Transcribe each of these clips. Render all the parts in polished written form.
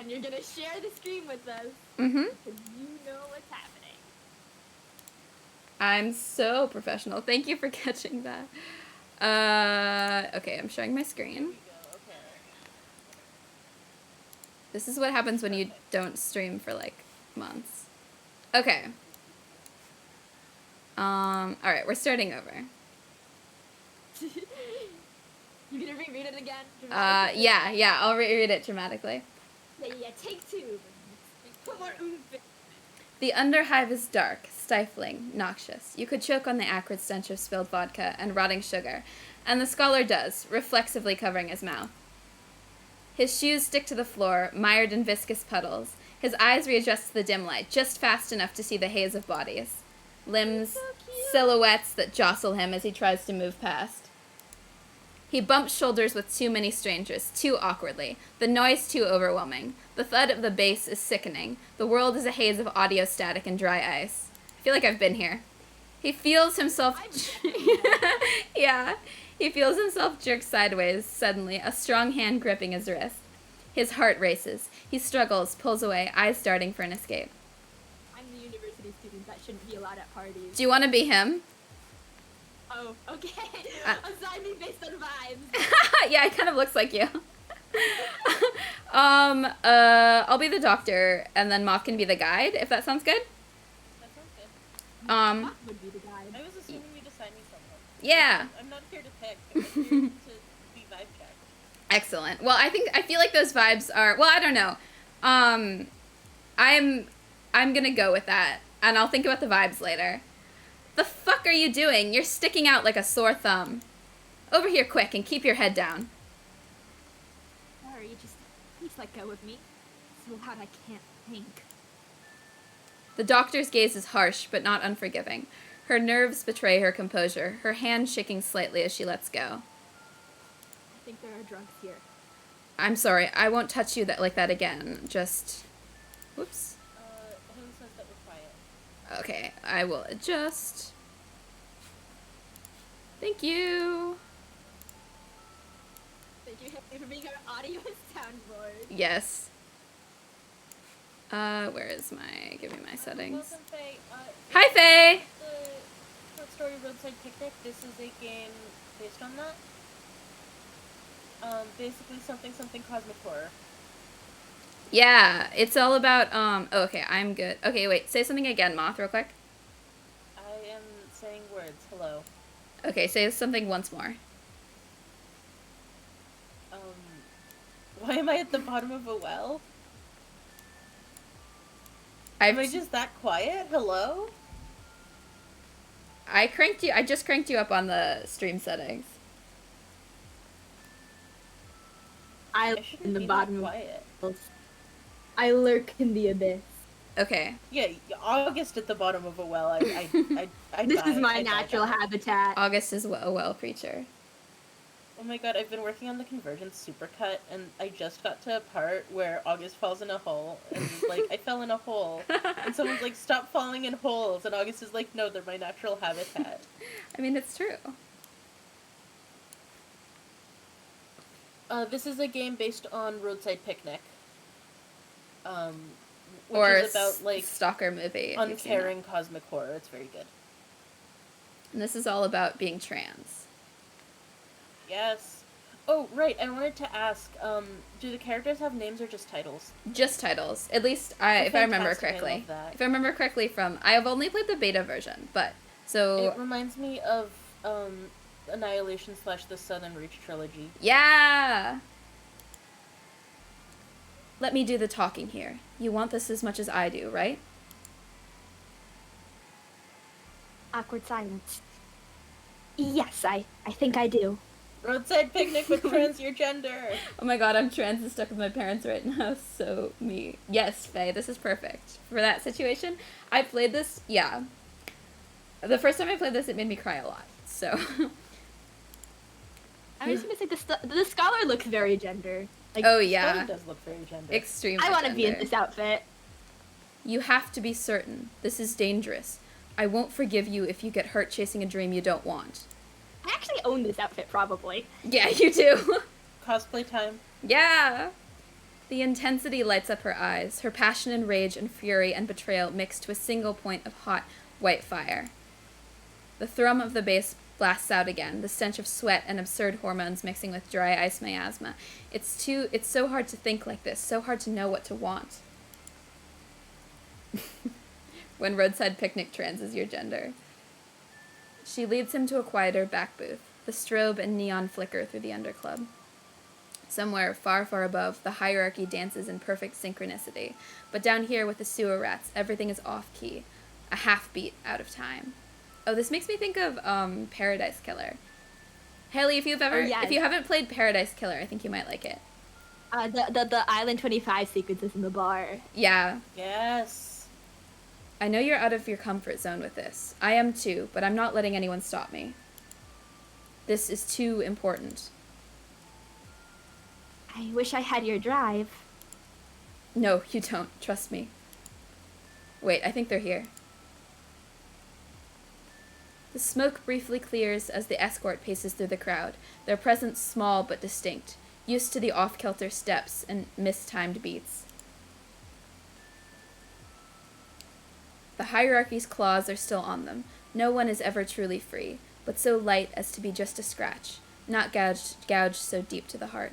And you're gonna share the screen with us. Mm-hmm. Because you know what's happening. I'm so professional. Thank you for catching that. Okay, I'm showing my screen. Okay. This is what happens when you don't stream for, like, months. Okay. Alright, we're starting over. You gonna reread it again? Yeah, I'll reread it dramatically. Yeah, take two. Put more oomph. The underhive is dark, stifling, noxious. You could choke on the acrid stench of spilled vodka and rotting sugar, and the scholar does, reflexively covering his mouth. His shoes stick to the floor, mired in viscous puddles. His eyes readjust to the dim light, just fast enough to see the haze of bodies. Limbs, silhouettes that jostle him as he tries to move past. He bumps shoulders with too many strangers, too awkwardly. The noise too overwhelming. The thud of the bass is sickening. The world is a haze of audio static and dry ice. I feel like I've been here. He feels himself... Yeah. He feels himself jerk sideways, suddenly, a strong hand gripping his wrist. His heart races. He struggles, pulls away, eyes darting for an escape. I'm the university student that shouldn't be allowed at parties. Do you want to be him? Oh, okay. Assign me based on vibes. Yeah, it kind of looks like you. I'll be the doctor, and then Moth can be the guide, if that sounds good. That sounds good. Moth would be the guide. I was assuming you'd assign me someone. Yeah. I'm not here to pick. I'm here to be vibe checked. Excellent. Well, I feel like those vibes are, well, I don't know. I'm gonna go with that, and I'll think about the vibes later. The fuck are you doing? You're sticking out like a sore thumb. Over here quick and keep your head down. Sorry, just please let go of me. So loud I can't think. The doctor's gaze is harsh, but not unforgiving. Her nerves betray her composure, her hand shaking slightly as she lets go. I think there are drugs here. I'm sorry, I won't touch you like that again. Just... Whoops. Who says that we're quiet? Okay, I will adjust. Thank you. Thank you for being our audio soundboard. Yes. Where is my... Give me my settings. Welcome, Faye. Hi, Faye! The short story Roadside Picnic, this is a game based on that. Basically something cosmic horror. Yeah, it's all about, oh, okay, I'm good. Okay, wait, say something again, Moth, real quick. I am saying words. Hello. Okay, say something once more. Why am I at the bottom of a well? Am I just that quiet? Hello? I just cranked you up on the stream settings. I shouldn't in the be bottom that quiet. I lurk in the abyss. Okay. Yeah, August at the bottom of a well. I This is my I natural die. habitat. August is a well creature. Oh my god, I've been working on the convergence supercut, and I just got to a part where August falls in a hole, and he's like, I fell in a hole. And someone's like, stop falling in holes, and August is like, no, they're my natural habitat. I mean, it's true. This is a game based on Roadside Picnic. Which Or is about, like, Stalker movie. if you've seen that. uncaring cosmic horror. It's very good. And this is all about being trans. Yes. Oh, right, I wanted to ask, do the characters have names or just titles? Just titles. At least, if I remember fantastic, I correctly. love that. If I remember correctly from... I have only played the beta version, but... So... It reminds me of, Annihilation / the Southern Reach trilogy. Yeah! Let me do the talking here. You want this as much as I do, right? Awkward silence. Yes, I think I do. Roadside Picnic with trans your gender. Oh my god, I'm trans and stuck with my parents right now. So me. Yes, Faye, this is perfect. For that situation, I played this, yeah. The first time I played this, it made me cry a lot. So... I was gonna say the scholar looks very gender. Like, oh yeah. It does look very gender. Extremely I want to be in gender. this outfit. You have to be certain. This is dangerous. I won't forgive you if you get hurt chasing a dream you don't want. I actually own this outfit, probably. Yeah, you do. Cosplay time. Yeah. The intensity lights up her eyes, her passion and rage and fury and betrayal mixed to a single point of hot, white fire. The thrum of the bass blasts out again, the stench of sweat and absurd hormones mixing with dry ice miasma. It's so hard to think like this, so hard to know what to want. When Roadside Picnic trans is your gender. She leads him to a quieter back booth. The strobe and neon flicker through the underclub. Somewhere, far, far above, the hierarchy dances in perfect synchronicity. But down here with the sewer rats, everything is off-key. A half-beat out of time. Oh, this makes me think of Paradise Killer. Haley, if you haven't played Paradise Killer, I think you might like it. The Island 25 sequences in the bar. Yeah. Yes. I know you're out of your comfort zone with this. I am too, but I'm not letting anyone stop me. This is too important. I wish I had your drive. No, you don't. Trust me. Wait, I think they're here. The smoke briefly clears as the escort paces through the crowd, their presence small but distinct, used to the off-kilter steps and mistimed beats. The hierarchy's claws are still on them. No one is ever truly free, but so light as to be just a scratch, not gouged so deep to the heart.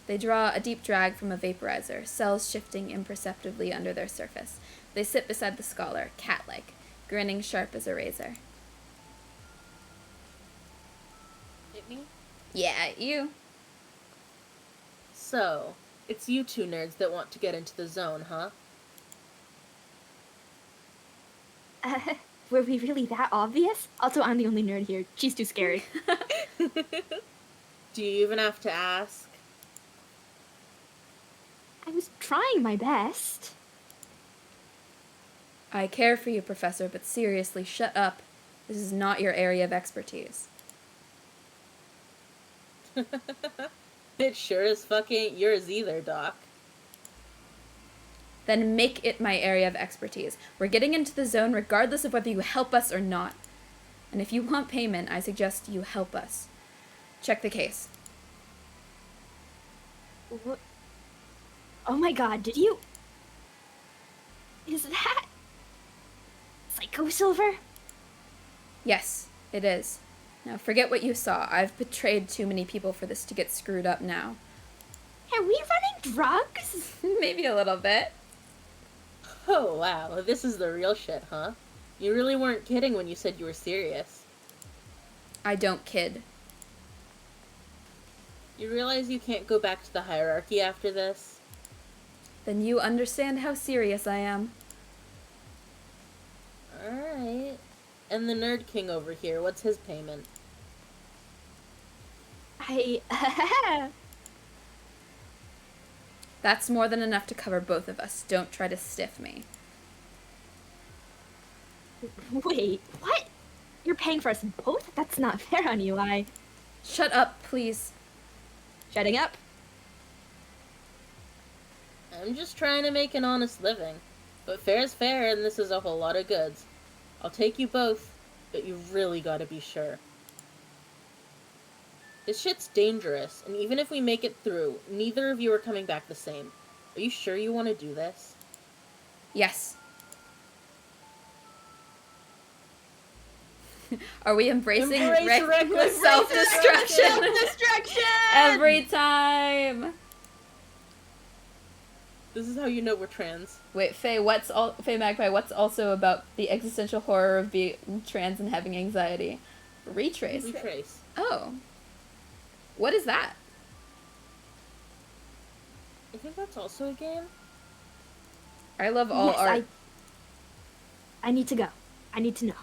They draw a deep drag from a vaporizer, cells shifting imperceptibly under their surface. They sit beside the scholar, cat-like, grinning sharp as a razor. Hit me? Yeah, you. So, it's you two nerds that want to get into the zone, huh? Were we really that obvious? Also, I'm the only nerd here. She's too scary. Do you even have to ask? I was trying my best. I care for you, Professor, but seriously, shut up. This is not your area of expertise. It sure as fuck ain't yours either, Doc. Then make it my area of expertise. We're getting into the zone regardless of whether you help us or not. And if you want payment, I suggest you help us. Check the case. What? Oh my god, did you... Is that... Psycho Silver? Yes, it is. Now forget what you saw. I've betrayed too many people for this to get screwed up now. Are we running drugs? Maybe a little bit. Oh, wow, this is the real shit, huh? You really weren't kidding when you said you were serious. I don't kid. You realize you can't go back to the hierarchy after this? Then you understand how serious I am. Alright. And the Nerd King over here, what's his payment? That's more than enough to cover both of us. Don't try to stiff me. Wait, what? You're paying for us both? That's not fair on you, Shut up, please. Shutting up? I'm just trying to make an honest living. But fair's fair, and this is a whole lot of goods. I'll take you both, but you really gotta be sure. This shit's dangerous, and even if we make it through, neither of you are coming back the same. Are you sure you want to do this? Yes. Are we embracing reckless self-destruction? Self-destruction! Every time! This is how you know we're trans. Wait, Faye Magpie, what's also about the existential horror of being trans and having anxiety? Retrace. Retrace. Oh. What is that? I think that's also a game. I love all art. I need to go. I need to know.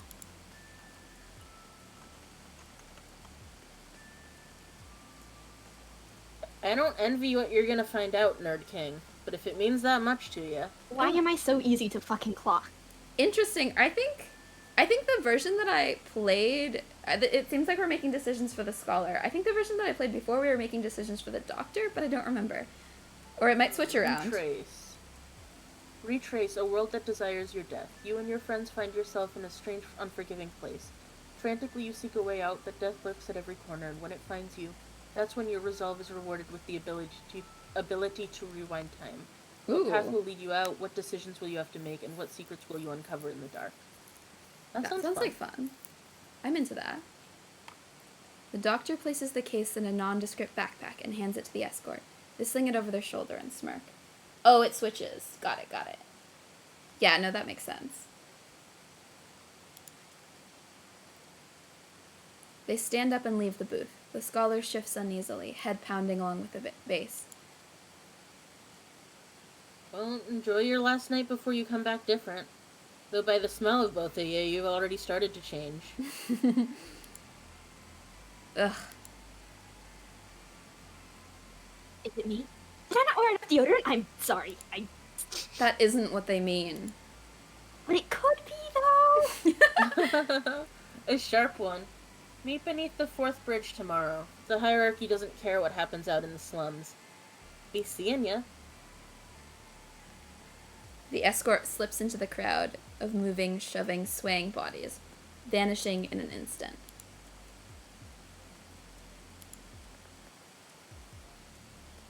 I don't envy what you're gonna find out, Nerd King. But if it means that much to you... Why am I so easy to fucking clock? Interesting. I think the version that I played... It seems like we're making decisions for the Scholar. I think the version that I played before, we were making decisions for the Doctor, but I don't remember. Or it might switch around. Retrace, a world that desires your death. You and your friends find yourself in a strange, unforgiving place. Frantically, you seek a way out, but death lurks at every corner, and when it finds you, That's when your resolve is rewarded with the ability to rewind time. Ooh. What path will lead you out? What decisions will you have to make? And what secrets will you uncover in the dark? That sounds fun. like fun. I'm into that. The doctor places the case in a nondescript backpack and hands it to the escort. They sling it over their shoulder and smirk. Oh, it switches. Got it. Yeah, no, that makes sense. They stand up and leave the booth. The scholar shifts uneasily, head pounding along with the bass. Well, enjoy your last night before you come back different. Though by the smell of both of you, you've already started to change. Ugh. Is it me? Did I not wear enough deodorant? I'm sorry. That isn't what they mean. But it could be, though. A sharp one. Meet beneath the 4th bridge tomorrow. The hierarchy doesn't care what happens out in the slums. Be seeing ya. The escort slips into the crowd of moving, shoving, swaying bodies, vanishing in an instant.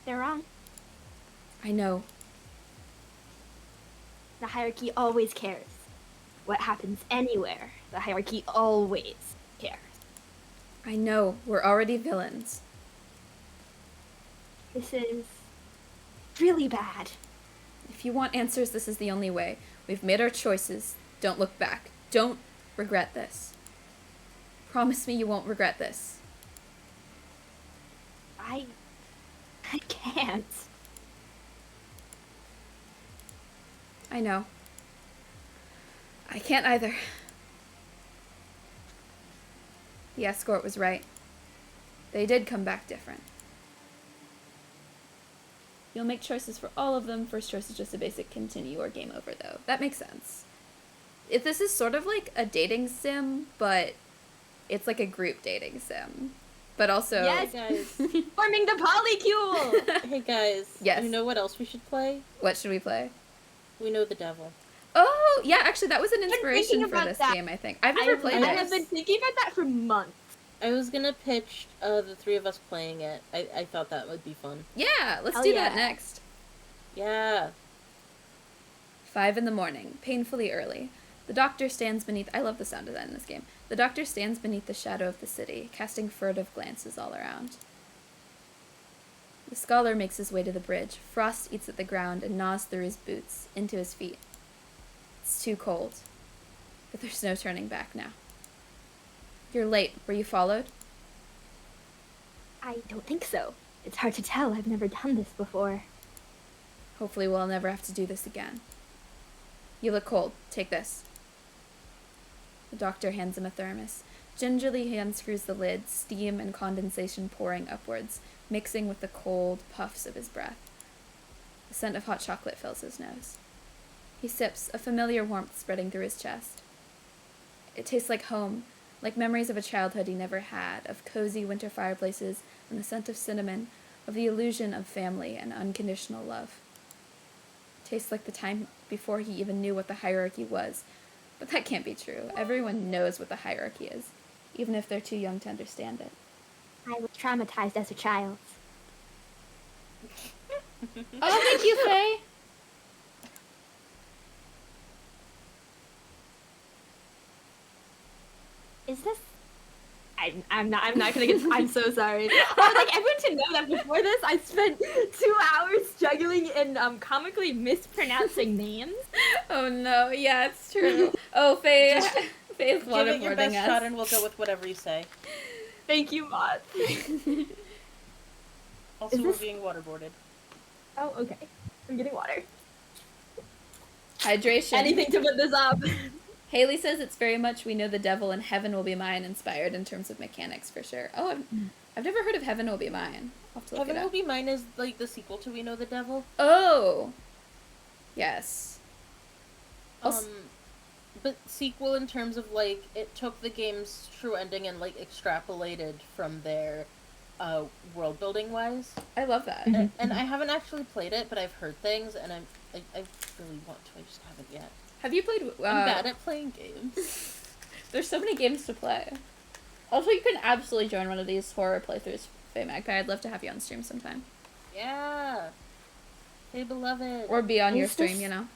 They're wrong. I know. The hierarchy always cares. What happens anywhere, the hierarchy always cares. I know. We're already villains. This is really bad. If you want answers, this is the only way. We've made our choices. Don't look back. Don't regret this. Promise me you won't regret this. I can't. I know. I can't either. The escort was right. They did come back different. You'll make choices for all of them. First choice is just a basic continue or game over, though. That makes sense. If this is sort of like a dating sim, but it's like a group dating sim. But also... Yes, guys. Forming the polycule! Hey guys. Yes. You know what else we should play? What should we play? We Know the Devil. Oh, yeah, actually, that was an been inspiration thinking for about this that. game, I think. I've never played I it. have been thinking about that for months. I was gonna pitch the 3 of us playing it. I thought that would be fun. Yeah, let's Hell do yeah. that next. Yeah. 5 a.m, painfully early. The doctor stands beneath... I love the sound design in this game. The doctor stands beneath the shadow of the city, casting furtive glances all around. The scholar makes his way to the bridge. Frost eats at the ground and gnaws through his boots, into his feet. It's too cold. But there's no turning back now. You're late. Were you followed? I don't think so. It's hard to tell. I've never done this before. Hopefully we'll never have to do this again. You look cold. Take this. The doctor hands him a thermos. Gingerly he unscrews the lid, steam and condensation pouring upwards, mixing with the cold puffs of his breath. The scent of hot chocolate fills his nose. He sips, a familiar warmth spreading through his chest. It tastes like home, like memories of a childhood he never had, of cozy winter fireplaces and the scent of cinnamon, of the illusion of family and unconditional love. It tastes like the time before he even knew what the hierarchy was. But that can't be true. Everyone knows what the hierarchy is, even if they're too young to understand it. I was traumatized as a child. Oh, thank you, Faye! Is this... I'm not gonna get... I'm so sorry. I would like everyone to know that before this, I spent 2 hours juggling and comically mispronouncing names. Oh no, yeah, it's true. Oh, Faye, Faye's Give it your best waterboarding shot us. and we'll go with whatever you say. Thank you, Moth. Also, Is we're this- being waterboarded. Oh, okay. I'm getting water. Hydration. Anything to put this up. Haley says it's very much We Know the Devil and Heaven Will Be Mine inspired in terms of mechanics for sure. Oh, I've never heard of Heaven Will Be Mine. I'll have to look Heaven it Will up. Be Mine is like the sequel to We Know the Devil. Oh! Yes. But sequel in terms of like it took the game's true ending and like extrapolated from there, world building wise. I love that. And I haven't actually played it, but I've heard things, and I really want to. I just haven't yet. Have you played... I'm bad at playing games. There's so many games to play. Also, you can absolutely join one of these horror playthroughs, Bay Magpie. I'd love to have you on stream sometime. Yeah. Hey, beloved. Or be on your Is stream, this- you know?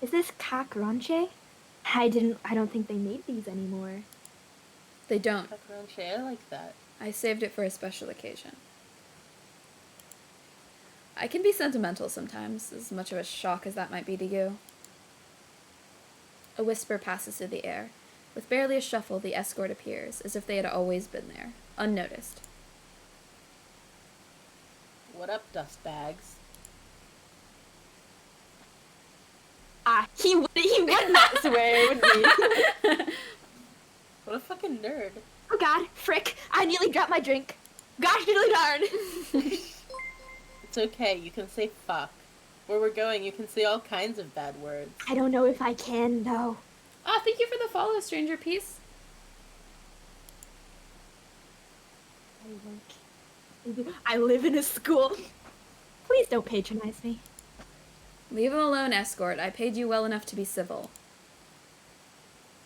Is this Kakranche? I don't think they made these anymore. They don't. Pepperonche, I like that. I saved it for a special occasion. I can be sentimental sometimes, as much of a shock as that might be to you. A whisper passes through the air. With barely a shuffle, the escort appears, as if they had always been there, unnoticed. What up, dust bags? He would not swear, wouldn't he? What a fucking nerd. Oh god, frick, I nearly dropped my drink. Gosh diddly darn. It's okay, you can say fuck. Where we're going, you can say all kinds of bad words. I don't know if I can, though. Ah, thank you for the follow, Stranger Peace. I live in a school. Please don't patronize me. Leave him alone, escort. I paid you well enough to be civil.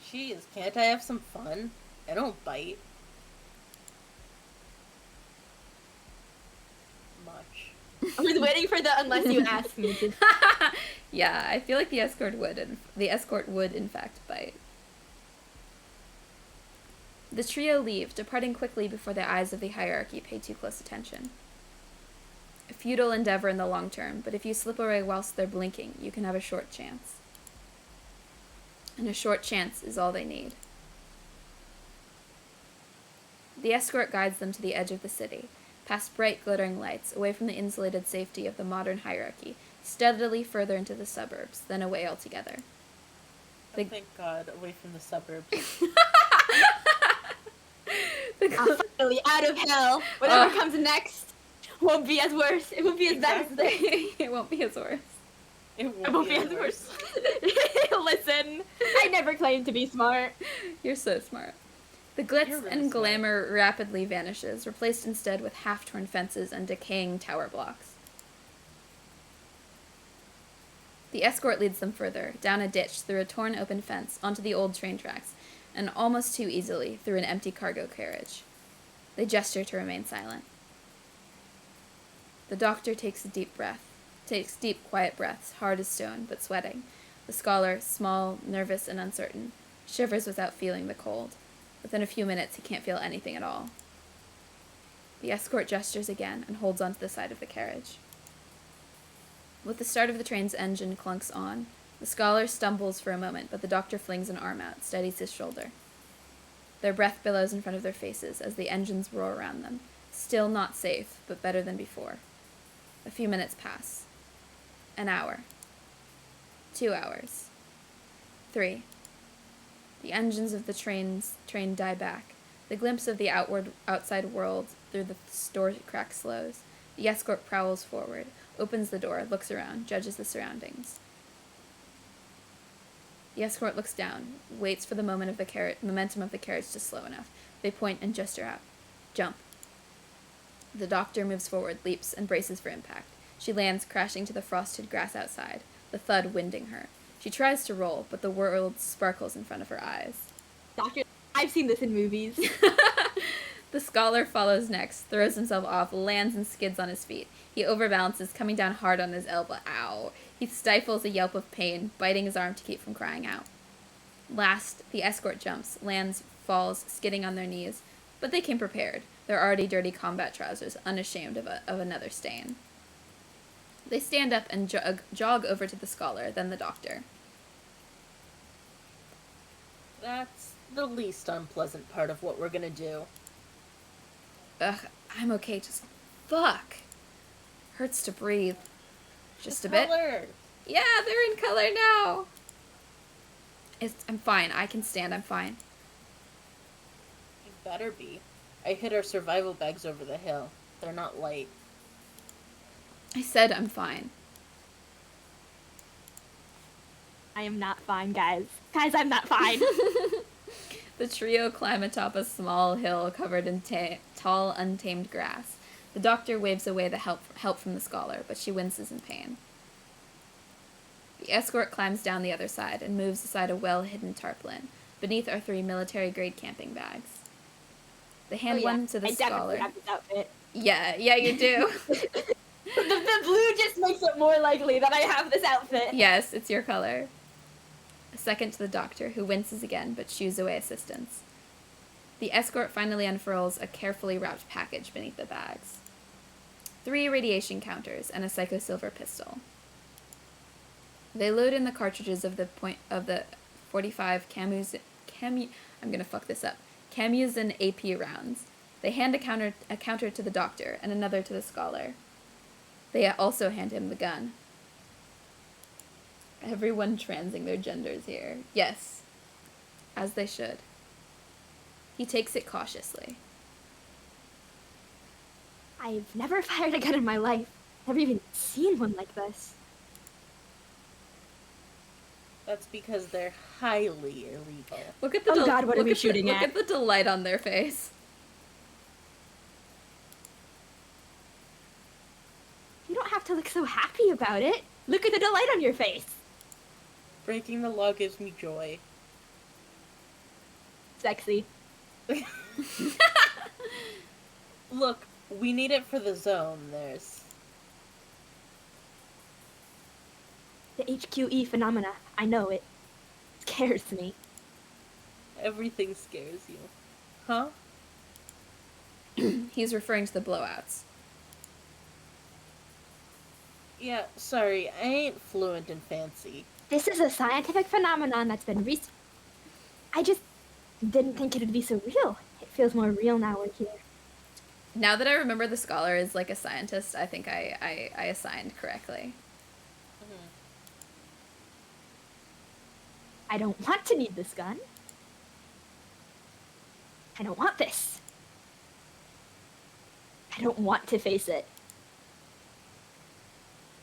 Jeez, can't I have some fun? I don't bite. Much. I was waiting for the unless you ask me to. Yeah, I feel like the escort would in fact bite. The trio leave, departing quickly before the eyes of the hierarchy pay too close attention. A futile endeavor in the long term, but if you slip away whilst they're blinking, you can have a short chance. And a short chance is all they need. The escort guides them to the edge of the city, past bright glittering lights, away from the insulated safety of the modern hierarchy, steadily further into the suburbs, then away altogether. Oh, thank God, away from the suburbs. I'm finally out of hell. Whatever comes next won't be as worse. It won't be as bad as this. It won't be as worse. It Won't be as worse. Listen, I never claimed to be smart. You're so smart. The glitz You're really and smart. glamour rapidly vanishes, replaced instead with half-torn fences and decaying tower blocks. The escort leads them further, down a ditch, through a torn open fence, onto the old train tracks, and almost too easily through an empty cargo carriage. They gesture to remain silent. The doctor takes deep, quiet breaths, hard as stone, but sweating. The scholar, small, nervous, and uncertain, shivers without feeling the cold. Within a few minutes, he can't feel anything at all. The escort gestures again and holds onto the side of the carriage. With the start of the train's engine clunks on, the scholar stumbles for a moment, but the doctor flings an arm out, steadies his shoulder. Their breath billows in front of their faces as the engines roar around them. Still not safe, but better than before. A few minutes pass. An hour. 2 hours. 3. The engines of the train die back. The glimpse of the outside world through the door crack slows. The escort prowls forward, opens the door, looks around, judges the surroundings. The escort looks down, waits for the momentum of the carriage to slow enough. They point and gesture out. Jump. The doctor moves forward, leaps, and braces for impact. She lands, crashing to the frosted grass outside, the thud winding her. She tries to roll, but the world sparkles in front of her eyes. Doctor, I've seen this in movies. The scholar follows next, throws himself off, lands and skids on his feet. He overbalances, coming down hard on his elbow. Ow. He stifles a yelp of pain, biting his arm to keep from crying out. Last, the escort jumps, lands, falls, skidding on their knees. But they came prepared, their already dirty combat trousers unashamed of another stain. They stand up and jog over to the scholar, then the doctor. That's the least unpleasant part of what we're gonna do. Ugh, I'm okay, just fuck. Hurts to breathe. Just a The bit. color. Yeah, they're in color now. I'm fine. I can stand. I'm fine. You better be. I hid our survival bags over the hill. They're not light. I said I'm fine. I am not fine, guys. Guys, I'm not fine. The trio climb atop a small hill covered in tall, untamed grass. The doctor waves away the help from the scholar, but she winces in pain. The escort climbs down the other side and moves aside a well-hidden tarpaulin. Beneath are 3 military-grade camping bags. They hand one to the I definitely scholar. have this outfit. Yeah, you do. The blue just makes it more likely that I have this outfit. Yes, it's your color. A second to the doctor, who winces again, but shoos away assistance. The escort finally unfurls a carefully wrapped package beneath the bags. 3 radiation counters and a psycho-silver pistol. They load in the cartridges of the 45 Camusin AP rounds. They hand a counter to the doctor and another to the scholar. They also hand him the gun. Everyone transing their genders here. Yes, as they should. He takes it cautiously. I've never fired a gun in my life. Never even seen one like this. That's because they're highly illegal. Look at the Oh God, what are we shooting Look at? at the delight on their face. You don't have to look so happy about it. Look at the delight on your face. Breaking the law gives me joy. Sexy. Look, we need it for the zone. There's... The HQE phenomena. I know it. Scares me. Everything scares you. Huh? He's referring to the blowouts. Yeah, sorry, I ain't fluent in fancy. This is a scientific phenomenon that's been I just didn't think it'd be so real. It feels more real now we're here. Now that I remember the scholar is like a scientist, I think I assigned correctly. Mm-hmm. I don't want to need this gun. I don't want this. I don't want to face it.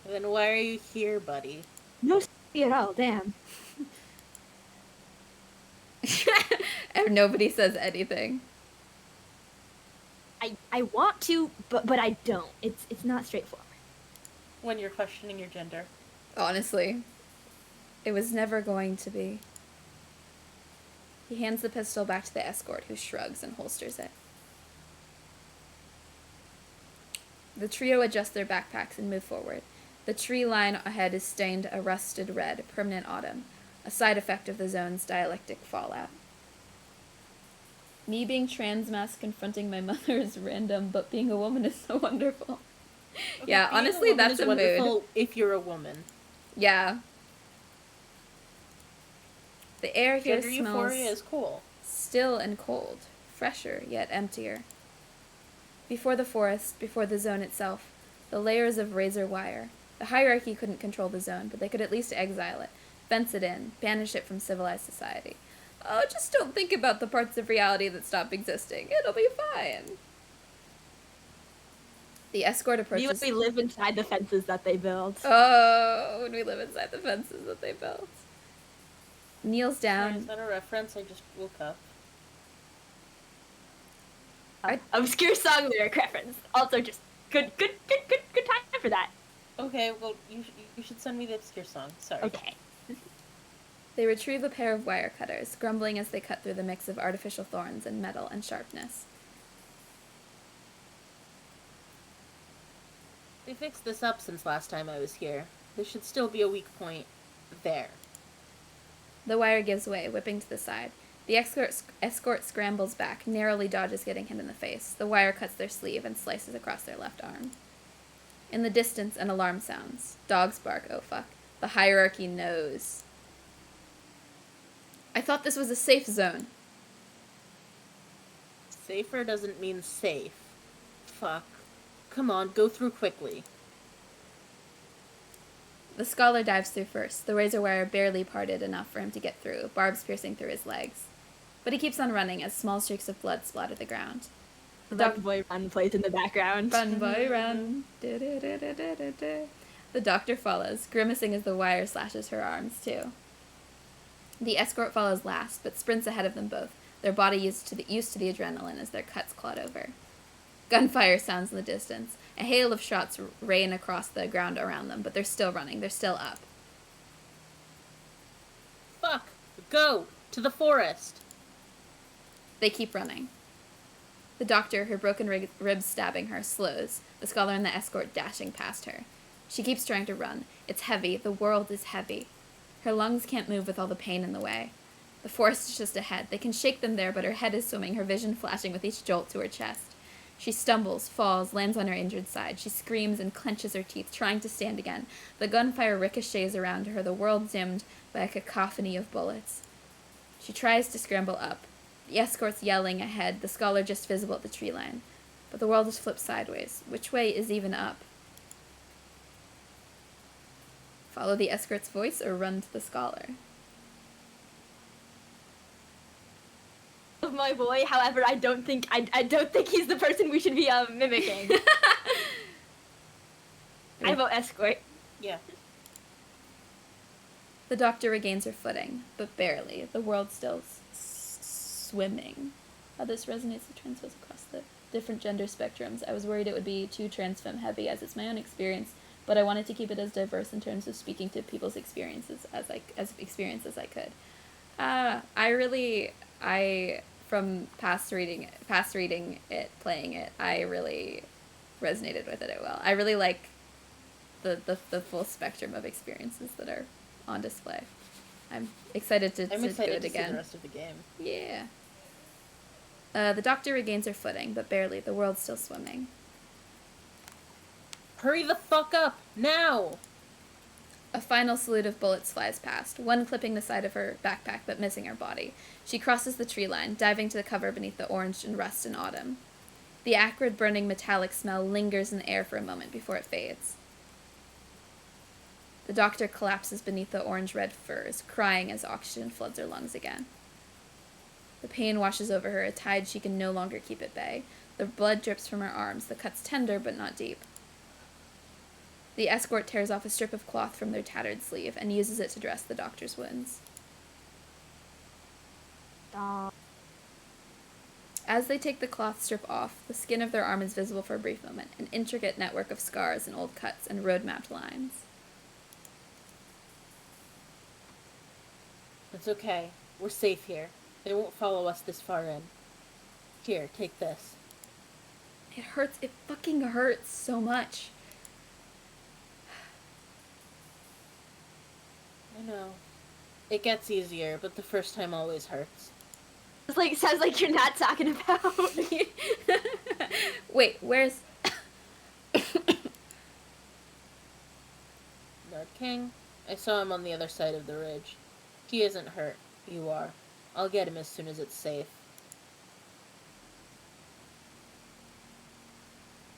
Then why are you here, buddy? No at all, damn. And nobody says anything. I want to, but I don't. It's not straightforward. When you're questioning your gender. Honestly. It was never going to be. He hands the pistol back to the escort, who shrugs and holsters it. The trio adjust their backpacks and move forward. The tree line ahead is stained a rusted red, permanent autumn, a side effect of the zone's dialectic fallout. Me being trans mask confronting my mother is random, but being a woman is so wonderful. Okay, Yeah, being honestly, a woman that's is a mood. wonderful if you're a woman. Yeah. The air here Gender smells euphoria is cool. still and cold, fresher yet emptier. Before the forest, before the zone itself, the layers of razor wire. The hierarchy couldn't control the zone, but they could at least exile it, fence it in, banish it from civilized society. Oh, just don't think about the parts of reality that stop existing. It'll be fine. The escort approaches... We live inside the fences that they built. Oh, when we live inside the fences that they built. Kneels down. Sorry, is that a reference? I just woke up. Obscure song lyric reference. Also, just good time for that. Okay, well, you should send me the obscure song. Sorry. Okay. They retrieve a pair of wire cutters, grumbling as they cut through the mix of artificial thorns and metal and sharpness. They fixed this up since last time I was here. There should still be a weak point there. The wire gives way, whipping to the side. The escort scrambles back, narrowly dodges getting hit in the face. The wire cuts their sleeve and slices across their left arm. In the distance, an alarm sounds. Dogs bark, oh fuck. The hierarchy knows. I thought this was a safe zone. Safer doesn't mean safe. Fuck. Come on, go through quickly. The scholar dives through first, the razor wire barely parted enough for him to get through, barbs piercing through his legs. But he keeps on running as small streaks of blood splatter the ground. The Dog Boy Run plays in the background. Run, boy, run. Du-du-du-du-du-du. The doctor follows, grimacing as the wire slashes her arms, too. The escort follows last, but sprints ahead of them both, their body used to the adrenaline as their cuts clot over. Gunfire sounds in the distance. A hail of shots rain across the ground around them, but they're still running. They're still up. Fuck! Go! To the forest! They keep running. The doctor, her broken ribs stabbing her, slows, the scholar and the escort dashing past her. She keeps trying to run. It's heavy. The world is heavy. Her lungs can't move with all the pain in the way. The forest is just ahead. They can shake them there, but her head is swimming, her vision flashing with each jolt to her chest. She stumbles, falls, lands on her injured side. She screams and clenches her teeth, trying to stand again. The gunfire ricochets around her, the world dimmed by a cacophony of bullets. She tries to scramble up. The escort's yelling ahead, the scholar just visible at the tree line. But the world is flipped sideways. Which way is even up? Follow the escort's voice or run to the scholar? Of my boy, however, I don't think he's the person we should be mimicking. I vote escort. Yeah. The doctor regains her footing, but barely. The world still swimming. How this resonates with trans folks across the different gender spectrums. I was worried it would be too trans femme heavy, as it's my own experience, but I wanted to keep it as diverse in terms of speaking to people's experiences as experience as I could. From past reading it, playing it, I really resonated with it well. I really like the full spectrum of experiences that are on display. I'm excited to do it again. See the rest of the game. Yeah. The doctor regains her footing, but barely. The world's still swimming. Hurry the fuck up! Now! A final salute of bullets flies past, one clipping the side of her backpack but missing her body. She crosses the tree line, diving to the cover beneath the orange and rust in autumn. The acrid, burning metallic smell lingers in the air for a moment before it fades. The doctor collapses beneath the orange-red furs, crying as oxygen floods her lungs again. The pain washes over her, a tide she can no longer keep at bay. The blood drips from her arms, the cuts tender but not deep. The escort tears off a strip of cloth from their tattered sleeve and uses it to dress the doctor's wounds. As they take the cloth strip off, the skin of their arm is visible for a brief moment, an intricate network of scars and old cuts and road-mapped lines. It's okay. We're safe here. They won't follow us this far in. Here, take this. It hurts. It fucking hurts so much. I know. It gets easier, but the first time always hurts. It's like, sounds like you're not talking about. Wait, where's... Lord King? I saw him on the other side of the ridge. He isn't hurt. You are. I'll get him as soon as it's safe.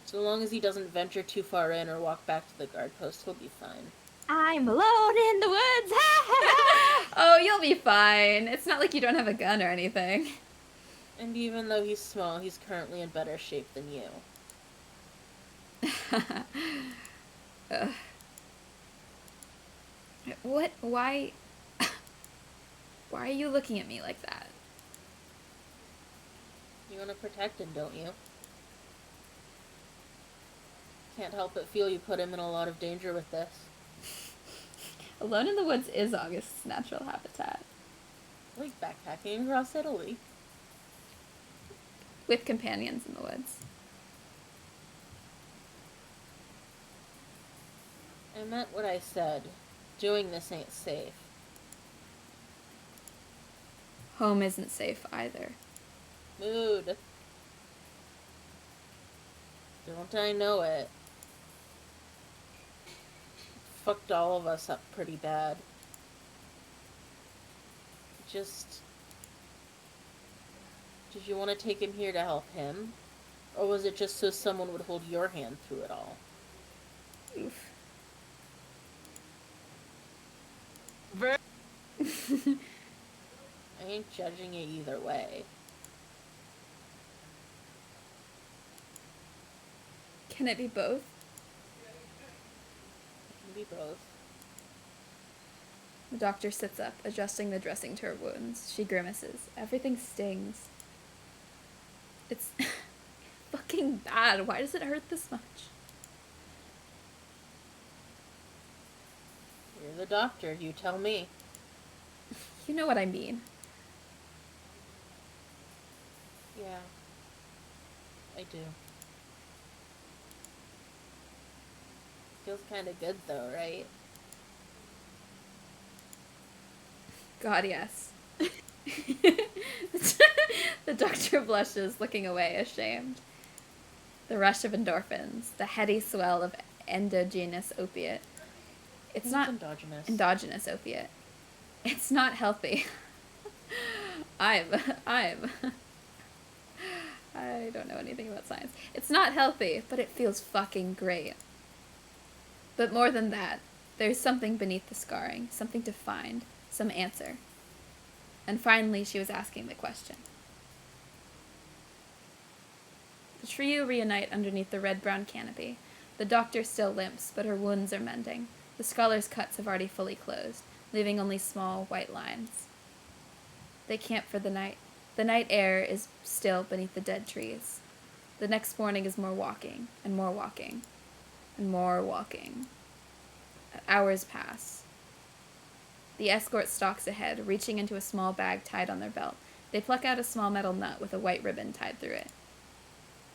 So long as he doesn't venture too far in or walk back to the guard post, he'll be fine. I'm alone in the woods. Oh, you'll be fine. It's not like you don't have a gun or anything. And even though he's small, he's currently in better shape than you. What? Why? Why are you looking at me like that? You want to protect him, don't you? Can't help but feel you put him in a lot of danger with this. Alone in the Woods is August's natural habitat. Like backpacking across Italy. With companions in the woods. I meant what I said. Doing this ain't safe. Home isn't safe either. Mood. Don't I know it? Fucked all of us up pretty bad. Just... Did you want to take him here to help him? Or was it just so someone would hold your hand through it all? Oof. I ain't judging you either way. Can it be both? It can be both. The doctor sits up, adjusting the dressing to her wounds. She grimaces. Everything stings. It's fucking bad. Why does it hurt this much? You're the doctor, you tell me. You know what I mean. Yeah. I do. Feels kind of good though, right? God, yes. The doctor blushes, looking away, ashamed. The rush of endorphins, the heady swell of endogenous opiate. It's not endogenous. Endogenous opiate. It's not healthy. I'm. I don't know anything about science. It's not healthy, but it feels fucking great. But more than that, there's something beneath the scarring, something to find, some answer. And finally, she was asking the question. The trio reunite underneath the red-brown canopy. The doctor still limps, but her wounds are mending. The scholar's cuts have already fully closed, leaving only small white lines. They camp for the night. The night air is still beneath the dead trees. The next morning is more walking, and more walking, and more walking. Hours pass. The escort stalks ahead, reaching into a small bag tied on their belt. They pluck out a small metal nut with a white ribbon tied through it.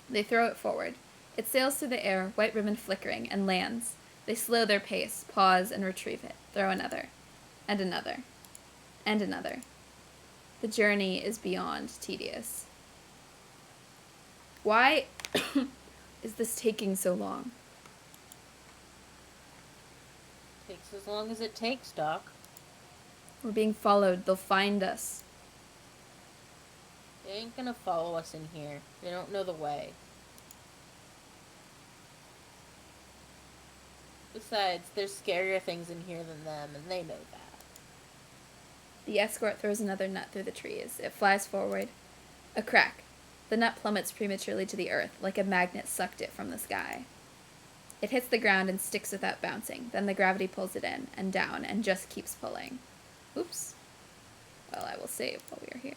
They throw it forward. It sails through the air, white ribbon flickering, and lands. They slow their pace, pause, and retrieve it. Throw another. And another. And another. The journey is beyond tedious. Why is this taking so long? Takes as long as it takes, Doc. We're being followed. They'll find us. They ain't gonna follow us in here. They don't know the way. Besides, there's scarier things in here than them, and they know that. The escort throws another nut through the trees. It flies forward. A crack. The nut plummets prematurely to the earth, like a magnet sucked it from the sky. It hits the ground and sticks without bouncing. Then the gravity pulls it in and down and just keeps pulling. Oops. Well, I will save while we are here.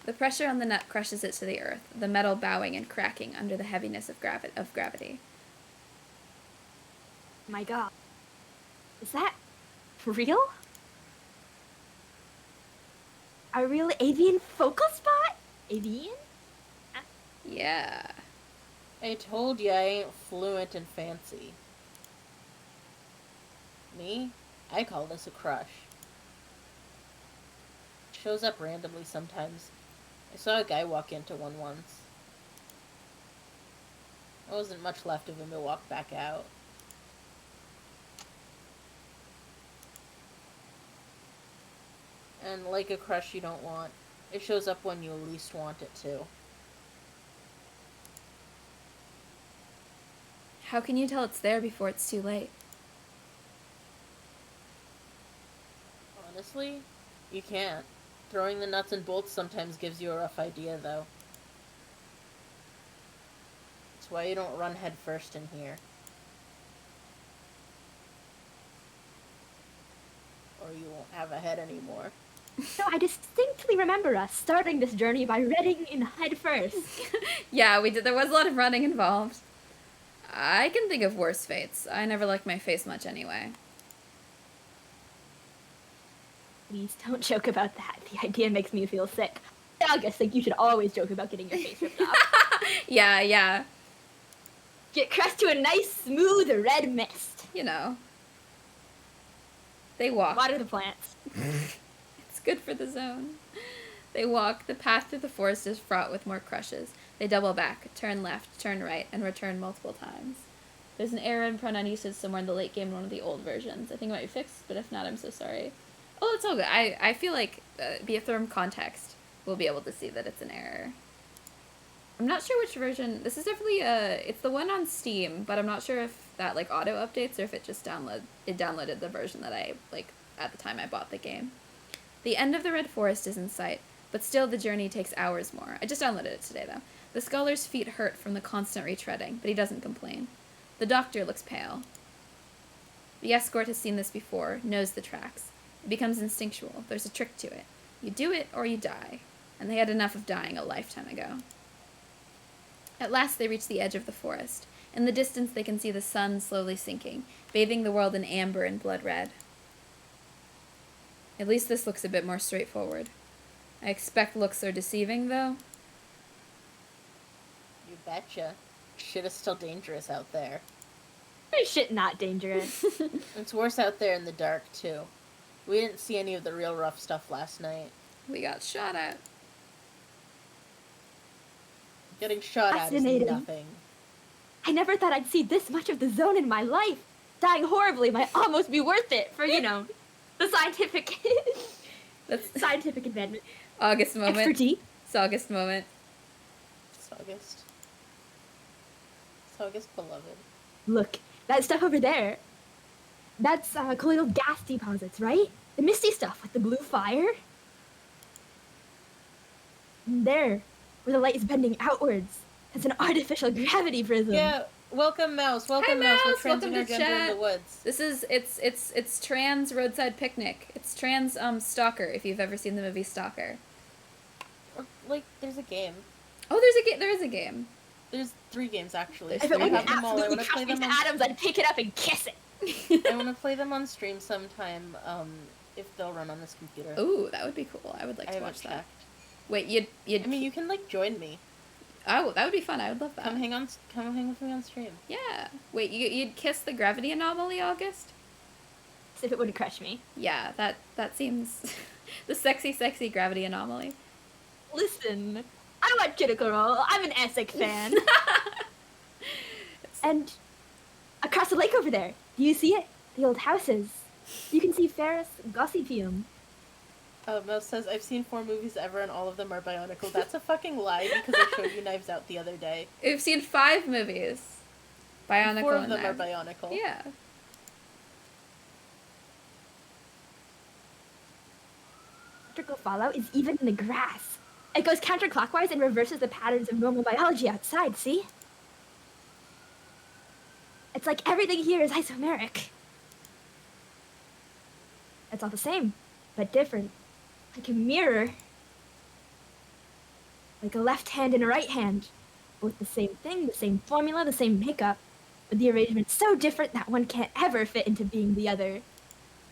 The pressure on the nut crushes it to the earth, the metal bowing and cracking under the heaviness of gravity. My God. Is that real? A real avian focal spot? Avian? Yeah. I told you I ain't fluent and fancy. Me? I call this a crush. Shows up randomly sometimes. I saw a guy walk into one once. There wasn't much left of him to walk back out. And like a crush you don't want, it shows up when you least want it to. How can you tell it's there before it's too late? Honestly, you can't. Throwing the nuts and bolts sometimes gives you a rough idea, though. That's why you don't run head first in here. Or you won't have a head anymore. No, I distinctly remember us starting this journey by running in head first. Yeah, we did. There was a lot of running involved. I can think of worse fates. I never liked my face much anyway. Please don't joke about that. The idea makes me feel sick. I guess like you should always joke about getting your face ripped off. Yeah. Get crushed to a nice, smooth, red mist. You know. They walk. Water the plants. It's good for the zone. They walk. The path through the forest is fraught with more crushes. They double back, turn left, turn right, and return multiple times. There's an error in pronoun usage somewhere in the late game in one of the old versions. I think it might be fixed, but if not, I'm so sorry. Oh, it's all good. I feel like, be a firm context, we'll be able to see that it's an error. I'm not sure which version. This is definitely, it's the one on Steam, but I'm not sure if that, like, auto-updates or if it just downloaded the version that I, like, at the time I bought the game. The end of the Red Forest is in sight, but still the journey takes hours more. I just downloaded it today, though. The scholar's feet hurt from the constant retreading, but he doesn't complain. The doctor looks pale. The escort has seen this before, knows the tracks. It becomes instinctual. There's a trick to it. You do it or you die. And they had enough of dying a lifetime ago. At last they reach the edge of the forest. In the distance they can see the sun slowly sinking, bathing the world in amber and blood red. At least this looks a bit more straightforward. I expect looks are deceiving, though. You betcha. Shit is still dangerous out there. Shit not dangerous. It's worse out there in the dark, too. We didn't see any of the real rough stuff last night. We got shot at. Getting shot at is Fascinating. nothing. I never thought I'd see this much of the zone in my life. Dying horribly might almost be worth it for, the scientific That's scientific advancement. August moment. Expertise. It's August moment. It's August. It's August, beloved. Look, that stuff over there. That's colloidal gas deposits, right? The misty stuff with the blue fire. And there, where the light is bending outwards, that's an artificial gravity prism. Yeah, welcome, Mouse. Welcome, Hi, Mouse. We're Mouse. Welcome transing to our gender in chat. the woods. This is it's trans Roadside Picnic. It's trans Stalker. If you've ever seen the movie Stalker. Like, there's a game. Oh, there's a game. There is a game. There's 3 games, actually. If If So it I wouldn't have them all. I absolutely want to play crush me them to on... atoms, I'd pick it up and kiss it. I want to play them on stream sometime, if they'll run on this computer. Ooh, that would be cool. I would like I to haven't watch that. checked. Wait, you'd. I mean, you can, like, join me. Oh, that would be fun. I would love that. Come hang with me on stream. Yeah. Wait, you'd kiss the gravity anomaly, August? As if it wouldn't crush me. Yeah, that seems the sexy gravity anomaly. Listen, I watch Critical Role. I'm an Essex fan. And across the lake over there, do you see it? The old houses. You can see Ferris Gossipium. Mouse says, I've seen 4 movies ever and all of them are Bionicle. That's a fucking lie because I showed you Knives Out the other day. We've seen 5 movies. Bionicle 4 of and them are Knives. Bionicle. Yeah. Electrical fallout is even in the grass. It goes counterclockwise and reverses the patterns of normal biology outside, see? It's like everything here is isomeric. It's all the same, but different. Like a mirror. Like a left hand and a right hand. Both the same thing, the same formula, the same makeup. But the arrangement so different that one can't ever fit into being the other.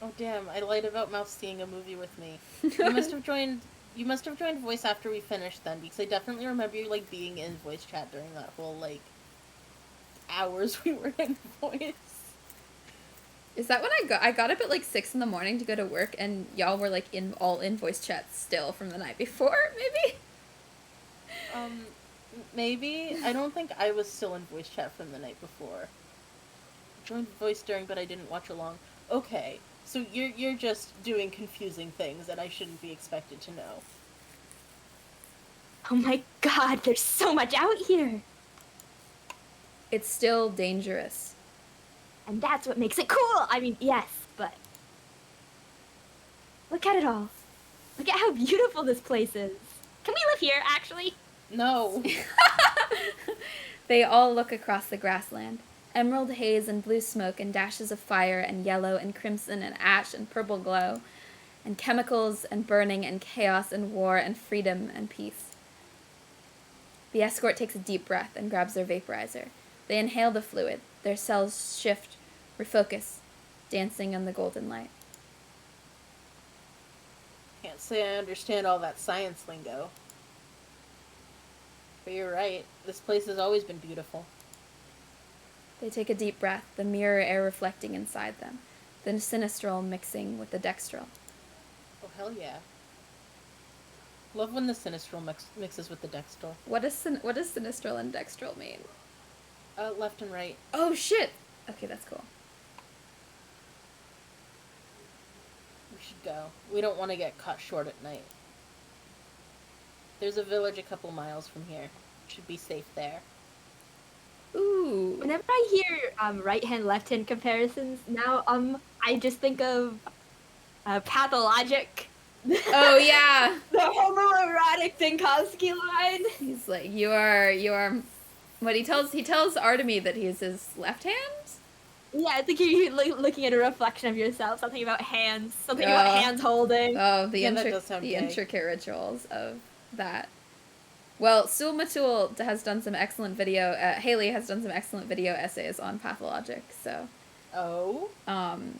Oh damn, I lied about Mouse seeing a movie with me. You must have joined voice after we finished then, because I definitely remember you, like, being in voice chat during that whole, like, hours we were in voice. Is that when I got up at like 6 in the morning to go to work and y'all were like all in voice chat still from the night before, maybe? Maybe. I don't think I was still in voice chat from the night before. Joined voice during, but I didn't watch along. Okay, so you're just doing confusing things and I shouldn't be expected to know. Oh my god, there's so much out here! It's still dangerous. And that's what makes it cool! I mean, yes, but... Look at it all. Look at how beautiful this place is. Can we live here, actually? No. They all look across the grassland. Emerald haze and blue smoke and dashes of fire and yellow and crimson and ash and purple glow. And chemicals and burning and chaos and war and freedom and peace. The escort takes a deep breath and grabs their vaporizer. They inhale the fluid. Their cells shift, refocus, dancing in the golden light. Can't say I understand all that science lingo. But you're right. This place has always been beautiful. They take a deep breath, the mirror air reflecting inside them, the sinistral mixing with the dextral. Oh, hell yeah. Love when the sinistral mixes with the dextral. What does sinistral and dextral mean? Left and right. Oh, shit! Okay, that's cool. We should go. We don't want to get caught short at night. There's a village a couple miles from here. Should be safe there. Ooh. Whenever I hear right-hand, left-hand comparisons, now I just think of pathologic. Oh, yeah! The homoerotic Dinkowski line. He's like, you are... What he tells Artemy that he's his left hand? Yeah, I think you're looking at a reflection of yourself. Something about hands. Something about hands holding. Oh, the Yeah, that does sound the gay. intricate rituals of that. Well, SulMatul has done some excellent video. Haley has done some excellent video essays on pathologic. So, Oh?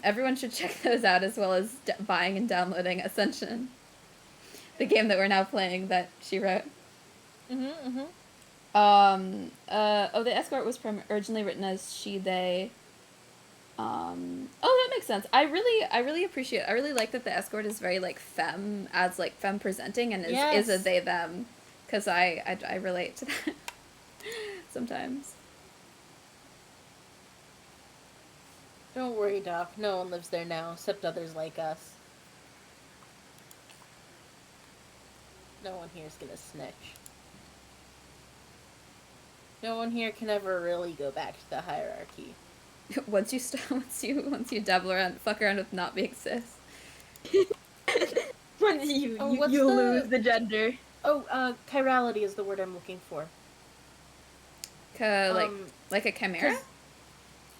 everyone should check those out as well as buying and downloading Ascension. The game that we're now playing that she wrote. Mm-hmm. The escort was originally written as she, they. That makes sense. I really appreciate, I really like that the escort is very, like, femme presenting and is a they, them. Because I relate to that sometimes. Don't worry, Doc. No one lives there now, except others like us. No one here's gonna snitch. No one here can ever really go back to the hierarchy. once you dabble around, fuck around with not being cis. Once you lose the gender. Chirality is the word I'm looking for. Like a chimera?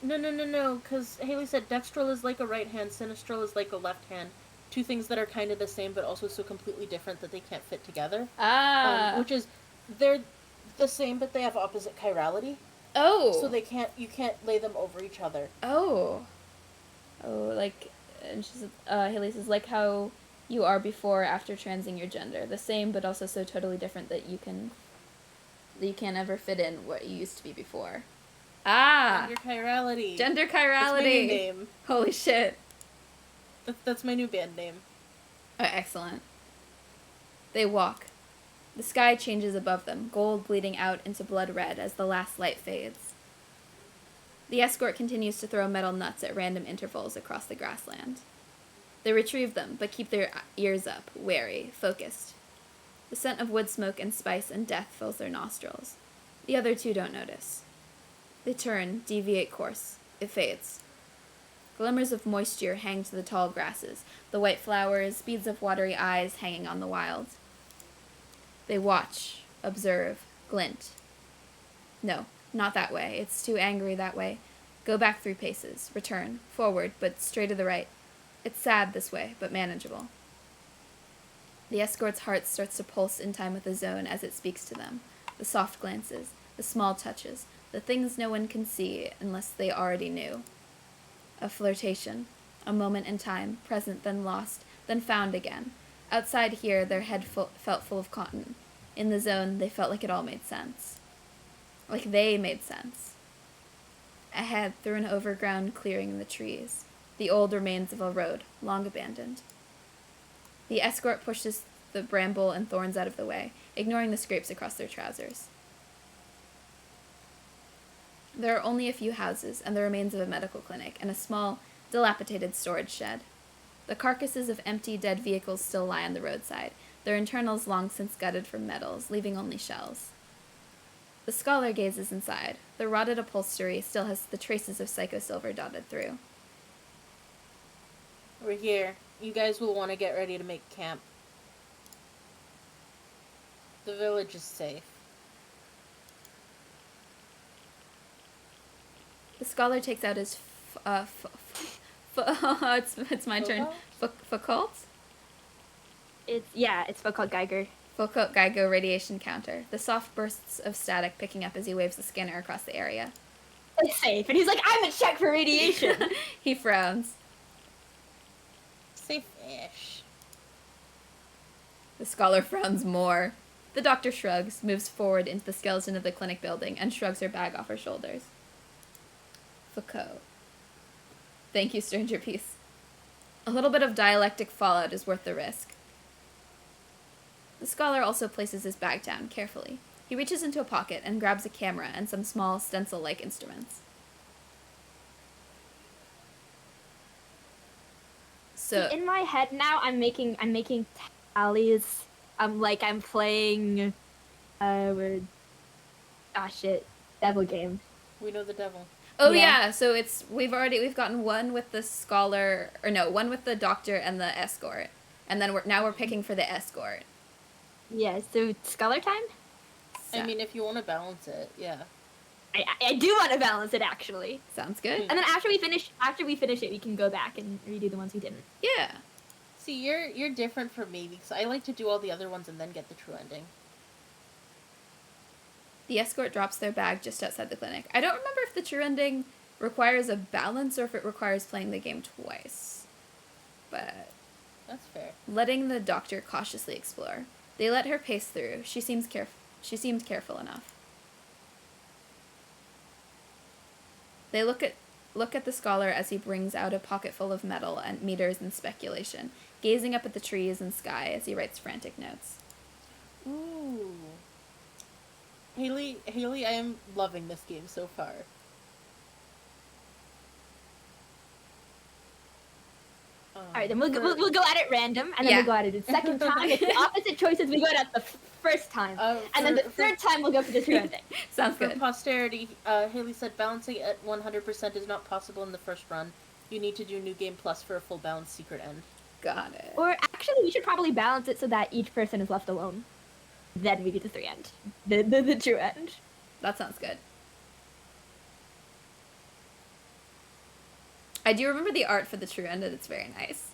No, because Haley said dextral is like a right hand, sinistral is like a left hand. Two things that are kind of the same, but also so completely different that they can't fit together. Which is, they're the same, but they have opposite chirality. Oh. So you can't lay them over each other. Oh, like, and she's, Haley says, like how you are before, after transing your gender. The same, but also so totally different that you can't ever fit in what you used to be before. Gender chirality. Gender chirality. That's my new name. Holy shit. That's my new band name. Oh, excellent. They walk. The sky changes above them, gold bleeding out into blood red as the last light fades. The escort continues to throw metal nuts at random intervals across the grassland. They retrieve them, but keep their ears up, wary, focused. The scent of wood smoke and spice and death fills their nostrils. The other two don't notice. They turn, deviate course. It fades. Glimmers of moisture hang to the tall grasses, the white flowers, beads of watery eyes hanging on the wild. They watch, observe, glint. No, not that way. It's too angry that way. Go back 3 paces, return, forward, but straight to the right. It's sad this way, but manageable. The escort's heart starts to pulse in time with the zone as it speaks to them. The soft glances, the small touches, the things no one can see unless they already knew. A flirtation, a moment in time, present then lost, then found again. Outside here, their head felt full of cotton. In the zone, they felt like it all made sense. Like they made sense. Ahead, through an overground clearing in the trees, the old remains of a road, long abandoned. The escort pushes the bramble and thorns out of the way, ignoring the scrapes across their trousers. There are only a few houses and the remains of a medical clinic and a small, dilapidated storage shed. The carcasses of empty, dead vehicles still lie on the roadside, their internals long since gutted from metals, leaving only shells. The scholar gazes inside. The rotted upholstery still has the traces of psychosilver dotted through. We're here. You guys will want to get ready to make camp. The village is safe. The scholar takes out his it's my turn. Foucault? It's Foucault Geiger. Foucault Geiger radiation counter. The soft bursts of static picking up as he waves the scanner across the area. It's safe. And he's like, I'm a check for radiation. He frowns. Safe-ish. The scholar frowns more. The doctor shrugs, moves forward into the skeleton of the clinic building, and shrugs her bag off her shoulders. Foucault. Thank you, stranger peace. A little bit of dialectic fallout is worth the risk. The scholar also places his bag down, carefully. He reaches into a pocket and grabs a camera and some small stencil-like instruments. So see, in my head now, I'm making tallies. I'm playing, devil game. We know the devil. Oh yeah, so we've gotten one with the scholar, one with the doctor and the escort, and then we're picking for the escort. Yeah, so scholar time? So. I mean, if you want to balance it, yeah. I do want to balance it, actually. Sounds good. And then after we finish it, we can go back and redo the ones we didn't. Yeah. See, you're different from me, because I like to do all the other ones and then get the true ending. The escort drops their bag just outside the clinic. I don't remember if the true ending requires a balance or if it requires playing the game twice. But That's fair. letting the doctor cautiously explore. They let her pace through. She seemed careful enough. They look at the scholar as he brings out a pocket full of metal and meters and speculation, gazing up at the trees and sky as he writes frantic notes. Ooh. Haley, I am loving this game so far. Alright, then we'll go at it random, and then we'll go at it a second time. If the opposite choices, we go at the first time. And then the third time, we'll go for the true ending. Sounds good. For posterity, Haley said balancing at 100% is not possible in the first run. You need to do New Game Plus for a full balanced secret end. Got it. Or actually, we should probably balance it so that each person is left alone. Then we get the 3 end. The true end. That sounds good. I do remember the art for the true end, and it's very nice.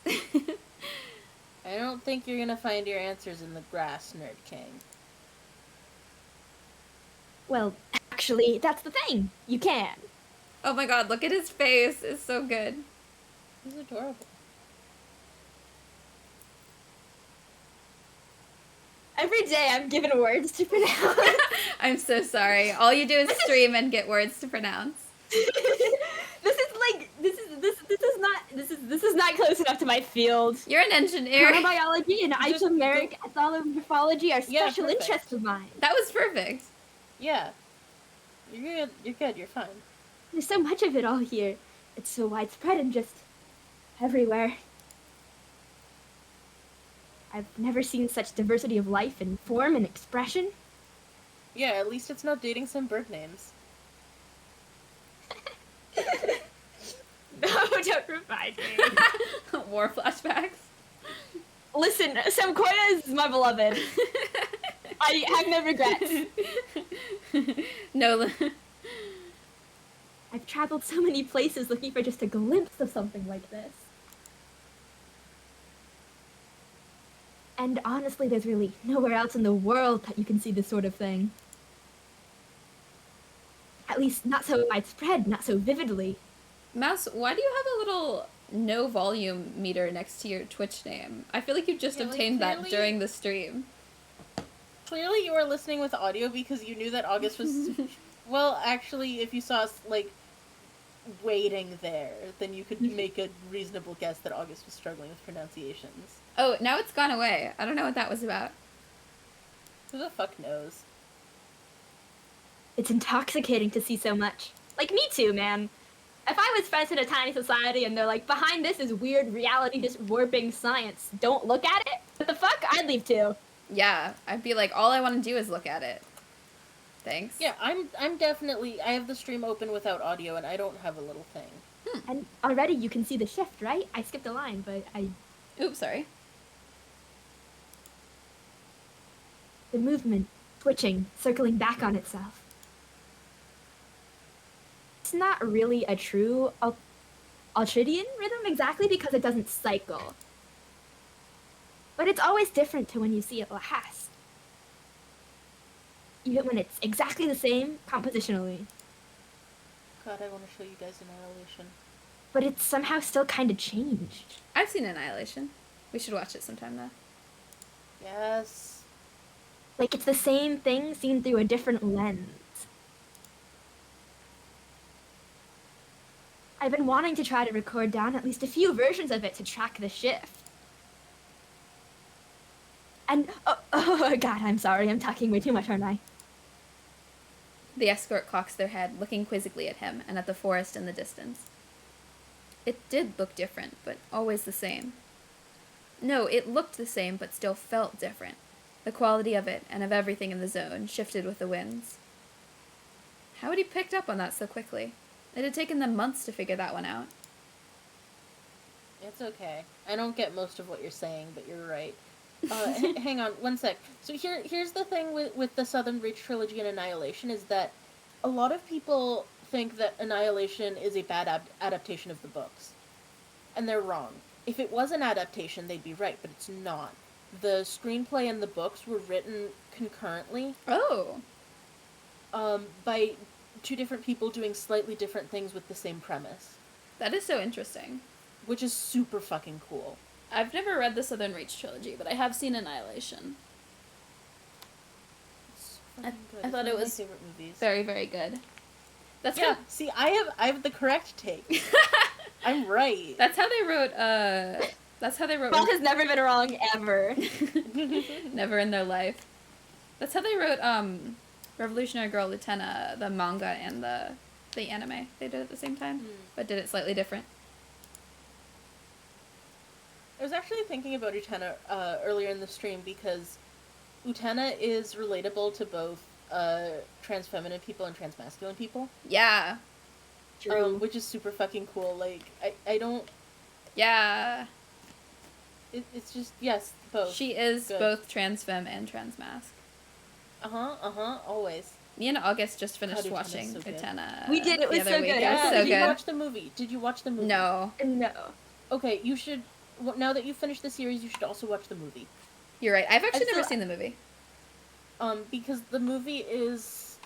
I don't think you're gonna find your answers in the grass, Nerd King. Well, actually, that's the thing. You can. Oh my god, look at his face. It's so good. He's adorable. Every day I'm given words to pronounce. I'm so sorry. All you do is stream and get words to pronounce. This is not close enough to my field. You're an engineer. Chronobiology and isomeric etholographology are special perfect. interests of mine. That was perfect. Yeah. You're good, you're fine. There's so much of it all here. It's so widespread and just everywhere. I've never seen such diversity of life and form and expression. Yeah, at least it's not dating some bird names. No, don't remind me. War flashbacks. Listen, Semquoia is my beloved. I have no regrets. No. I've traveled so many places looking for just a glimpse of something like this. And honestly, there's really nowhere else in the world that you can see this sort of thing. At least not so widespread, not so vividly. Mouse, why do you have a little no volume meter next to your Twitch name? I feel like you just obtained that during the stream. Clearly you were listening with audio because you knew that August was... Well, actually, if you saw us, like, waiting there, then you could make a reasonable guess that August was struggling with pronunciations. Oh, now it's gone away. I don't know what that was about. Who the fuck knows? It's intoxicating to see so much. Like, me too, man. If I was friends in a tiny society and they're like, behind this is weird reality just warping science, don't look at it? What the fuck? I'd leave too. Yeah, I'd be like, all I want to do is look at it. Thanks. Yeah, I'm definitely... I have the stream open without audio and I don't have a little thing. And already you can see the shift, right? I skipped a line, but Oops, sorry. the movement, twitching, circling back on itself. It's not really a true ultradian rhythm exactly because it doesn't cycle. But it's always different to when you see it last. Even when it's exactly the same compositionally. God, I want to show you guys Annihilation. But it's somehow still kind of changed. I've seen Annihilation. We should watch it sometime, though. Yes. Like it's the same thing seen through a different lens. I've been wanting to try to record down at least a few versions of it to track the shift. And, oh god, I'm sorry, I'm talking way too much, aren't I? The escort cocks their head, looking quizzically at him and at the forest in the distance. It did look different, but always the same. No, it looked the same, but still felt different. The quality of it, and of everything in the zone, shifted with the winds. How had he picked up on that so quickly? It had taken them months to figure that one out. It's okay. I don't get most of what you're saying, but you're right. Hang on, one sec. So here's the thing with the Southern Reach trilogy and Annihilation is that a lot of people think that Annihilation is a bad adaptation of the books. And they're wrong. If it was an adaptation, they'd be right, but it's not. The screenplay and the books were written concurrently. Oh! By two different people doing slightly different things with the same premise. That is so interesting. Which is super fucking cool. I've never read the Southern Reach trilogy, but I have seen Annihilation. It's I fucking good. thought It's one it of my was favorite movies. very, very good. That's Yeah, how, see, I have the correct take. I'm right. that's how they wrote, Moth has never been wrong ever. Never in their life. That's how they wrote, Revolutionary Girl Utena, the manga and the anime. They did it at the same time, but did it slightly different. I was actually thinking about Utena earlier in the stream because Utena is relatable to both trans feminine people and trans masculine people. Yeah. True. Which is super fucking cool. Like, I don't... Yeah. It's just, yes, both. She is Good. both trans femme and trans masc. Always. Me and August just finished God, Utena's watching so good. Utena. We did, it was the other so week. good. It was Yeah, so Did you good. watch the movie? Did you watch the movie? No. No. Okay, you should... Well, now that you finished the series, you should also watch the movie. You're right. I've actually still- never seen the movie. Because the movie is...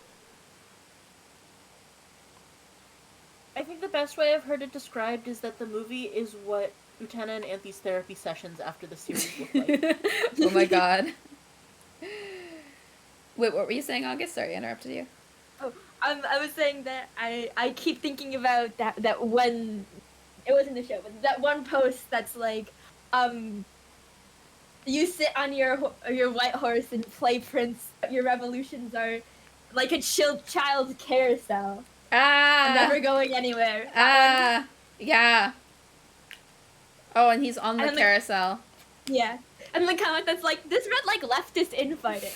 I think the best way I've heard it described is that the movie is what Utena and Anthy's therapy sessions after the series look like. Oh my god. Wait, what were you saying, August? Sorry, I interrupted you. I was saying that I keep thinking about that one. It wasn't the show, but that one post that's like, you sit on your white horse and play Prince. Your revolutions are like a child's carousel, never going anywhere. Yeah. Oh, and he's on the And the- carousel. Yeah. And the comment that's like, this read like leftist infighting.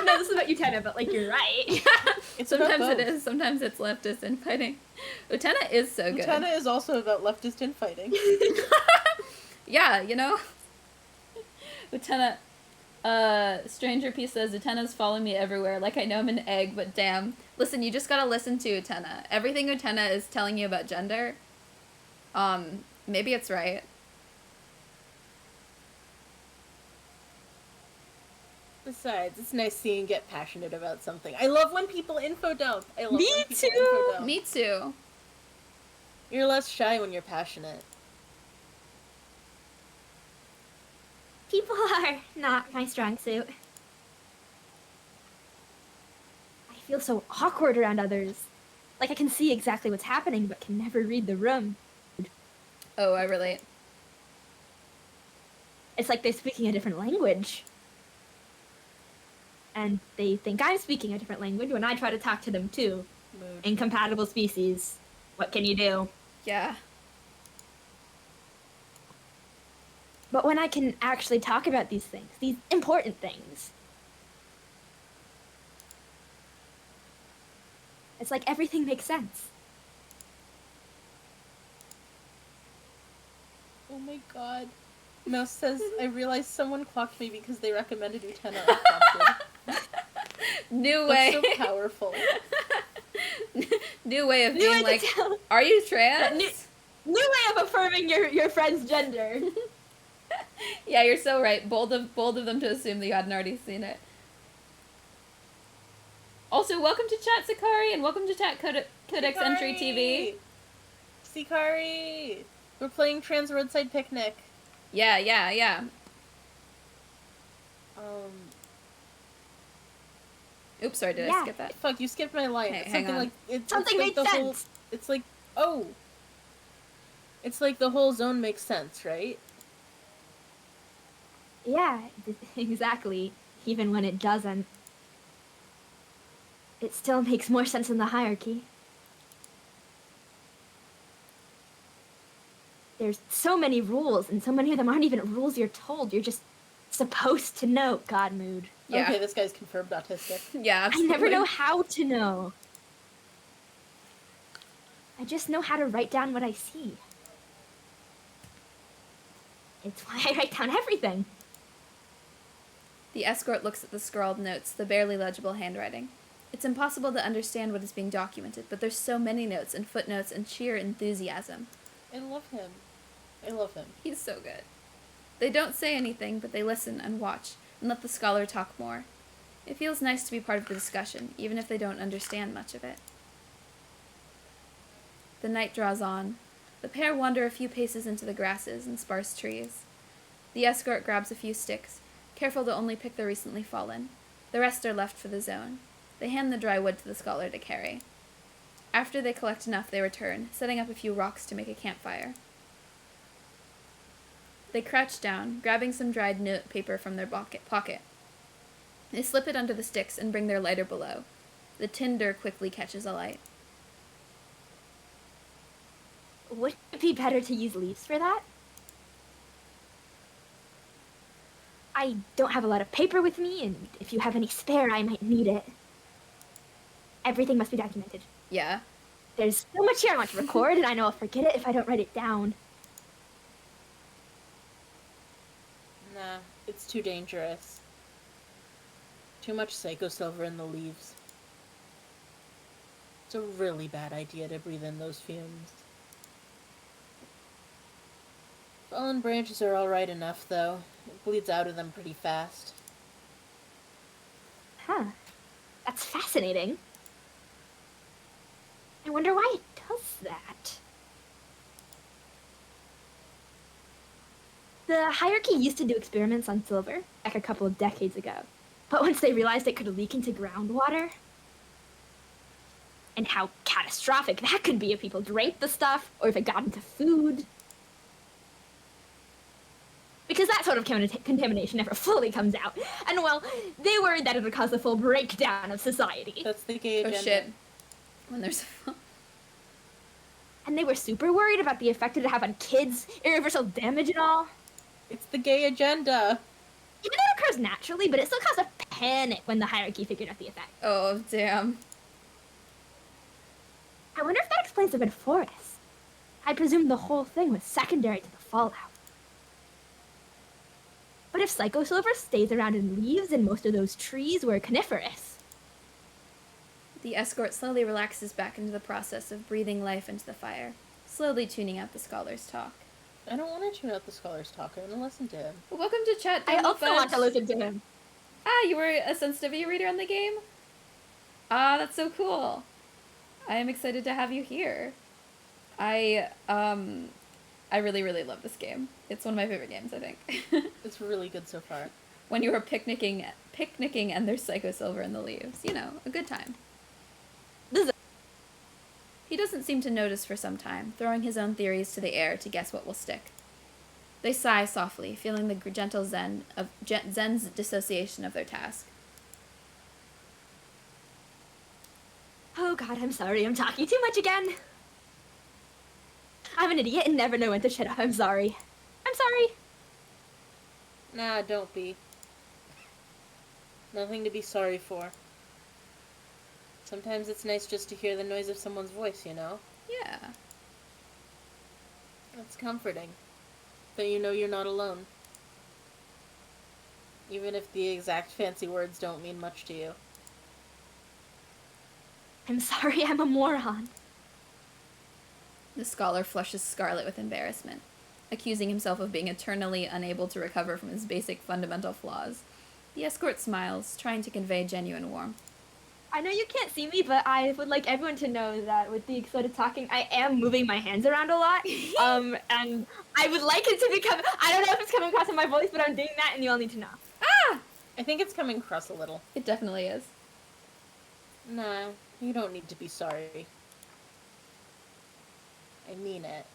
No, this is about Utena, but like, you're right. It's about Sometimes it both. is. Sometimes it's leftist infighting. Utena is so good. Utena is also about leftist infighting. Yeah, you know? Utena, Stranger P says, Utena's following me everywhere, like I know I'm an egg, but damn. Listen, you just gotta listen to Utena. Everything Utena is telling you about gender, maybe it's right. Besides, it's nice seeing you get passionate about something. I love when people info dump. I love Me when people too. info dump. Me too. You're less shy when you're passionate. People are not my strong suit. I feel so awkward around others. Like I can see exactly what's happening, but can never read the room. Oh, I relate. It's like they're speaking a different language. And they think I'm speaking a different language when I try to talk to them too. Mood. Incompatible species. What can you do? Yeah. But when I can actually talk about these things, these important things, it's like everything makes sense. Oh my god. Mouse says, I realized someone clocked me because they recommended Utena unprompted. New That's way. so powerful. New way of New being way to like, tell- are you trans? New way of affirming your friend's gender. Yeah, you're so right. Bold of them to assume that you hadn't already seen it. Also, welcome to Chat Sakari and welcome to Chat Codex Entry TV. Sikari! We're playing Trans Roadside Picnic. Yeah. Oops, sorry, did I Yeah. skip that? Fuck, you skipped my line. Hey, It's hang something on. like it's Something like made the whole. sense. It's like it's like the whole zone makes sense, right? Yeah, exactly. Even when it doesn't. It still makes more sense in the hierarchy. There's so many rules, and so many of them aren't even rules you're told. You're just supposed to know, God mood. Yeah. Okay, this guy's confirmed autistic. Yeah, I absolutely. never know how to know. I just know how to write down what I see. It's why I write down everything. The escort looks at the scrawled notes, the barely legible handwriting. It's impossible to understand what is being documented, but there's so many notes and footnotes and sheer enthusiasm. I love him. I love him. He's so good. They don't say anything, but they listen and watch, and let the scholar talk more. It feels nice to be part of the discussion, even if they don't understand much of it. The night draws on. The pair wander a few paces into the grasses and sparse trees. The escort grabs a few sticks, careful to only pick the recently fallen. The rest are left for the zone. They hand the dry wood to the scholar to carry. After they collect enough, they return, setting up a few rocks to make a campfire. They crouch down, grabbing some dried note paper from their pocket. They slip it under the sticks and bring their lighter below. The tinder quickly catches alight. Wouldn't it be better to use leaves for that? I don't have a lot of paper with me, and if you have any spare, I might need it. Everything must be documented. Yeah. There's so much here I want to record, and I know I'll forget it if I don't write it down. Nah, it's too dangerous. Too much psychosilver in the leaves. It's a really bad idea to breathe in those fumes. Fallen branches are alright enough, though. It bleeds out of them pretty fast. Huh. That's fascinating. I wonder why it does that. The hierarchy used to do experiments on silver, like a couple of decades ago. But once they realized it could leak into groundwater, and how catastrophic that could be if people drank the stuff, or if it got into food. Because that sort of contamination never fully comes out. And well, they worried that it would cause a full breakdown of society. That's the gay agenda. Oh shit. When there's... And they were super worried about the effect it would have on kids, irreversible damage and all. It's the gay agenda. Even though it occurs naturally, but it still caused a panic when the hierarchy figured out the effect. Oh, damn. I wonder if that explains the red forest. I presume the whole thing was secondary to the fallout. But if psychosilver stays around in leaves and most of those trees were coniferous. The escort slowly relaxes back into the process of breathing life into the fire, slowly tuning out the scholar's talk. I don't want to tune out the scholar's talk. I want to listen to him. Well, welcome to chat. I also want to listen to him. Ah, you were a sensitivity reader on the game? Ah, that's so cool. I am excited to have you here. I really, really love this game. It's one of my favorite games, I think. It's really good so far. When you were picnicking and there's psychosilver in the leaves. You know, a good time. He doesn't seem to notice for some time, throwing his own theories to the air to guess what will stick. They sigh softly, feeling the gentle Zen's dissociation of their task. Oh god, I'm sorry, I'm talking too much again. I'm an idiot and never know when to shut up. I'm sorry. I'm sorry. Nah, don't be. Nothing to be sorry for. Sometimes it's nice just to hear the noise of someone's voice, you know? Yeah. It's comforting. That you know you're not alone. Even if the exact fancy words don't mean much to you. I'm sorry, I'm a moron. The scholar flushes scarlet with embarrassment, accusing himself of being eternally unable to recover from his basic fundamental flaws. The escort smiles, trying to convey genuine warmth. I know you can't see me, but I would like everyone to know that with the excited talking, I am moving my hands around a lot. And I would like it to become, I don't know if it's coming across in my voice, but I'm doing that and you all need to know. Ah! I think it's coming across a little. It definitely is. Nah, you don't need to be sorry. I mean it.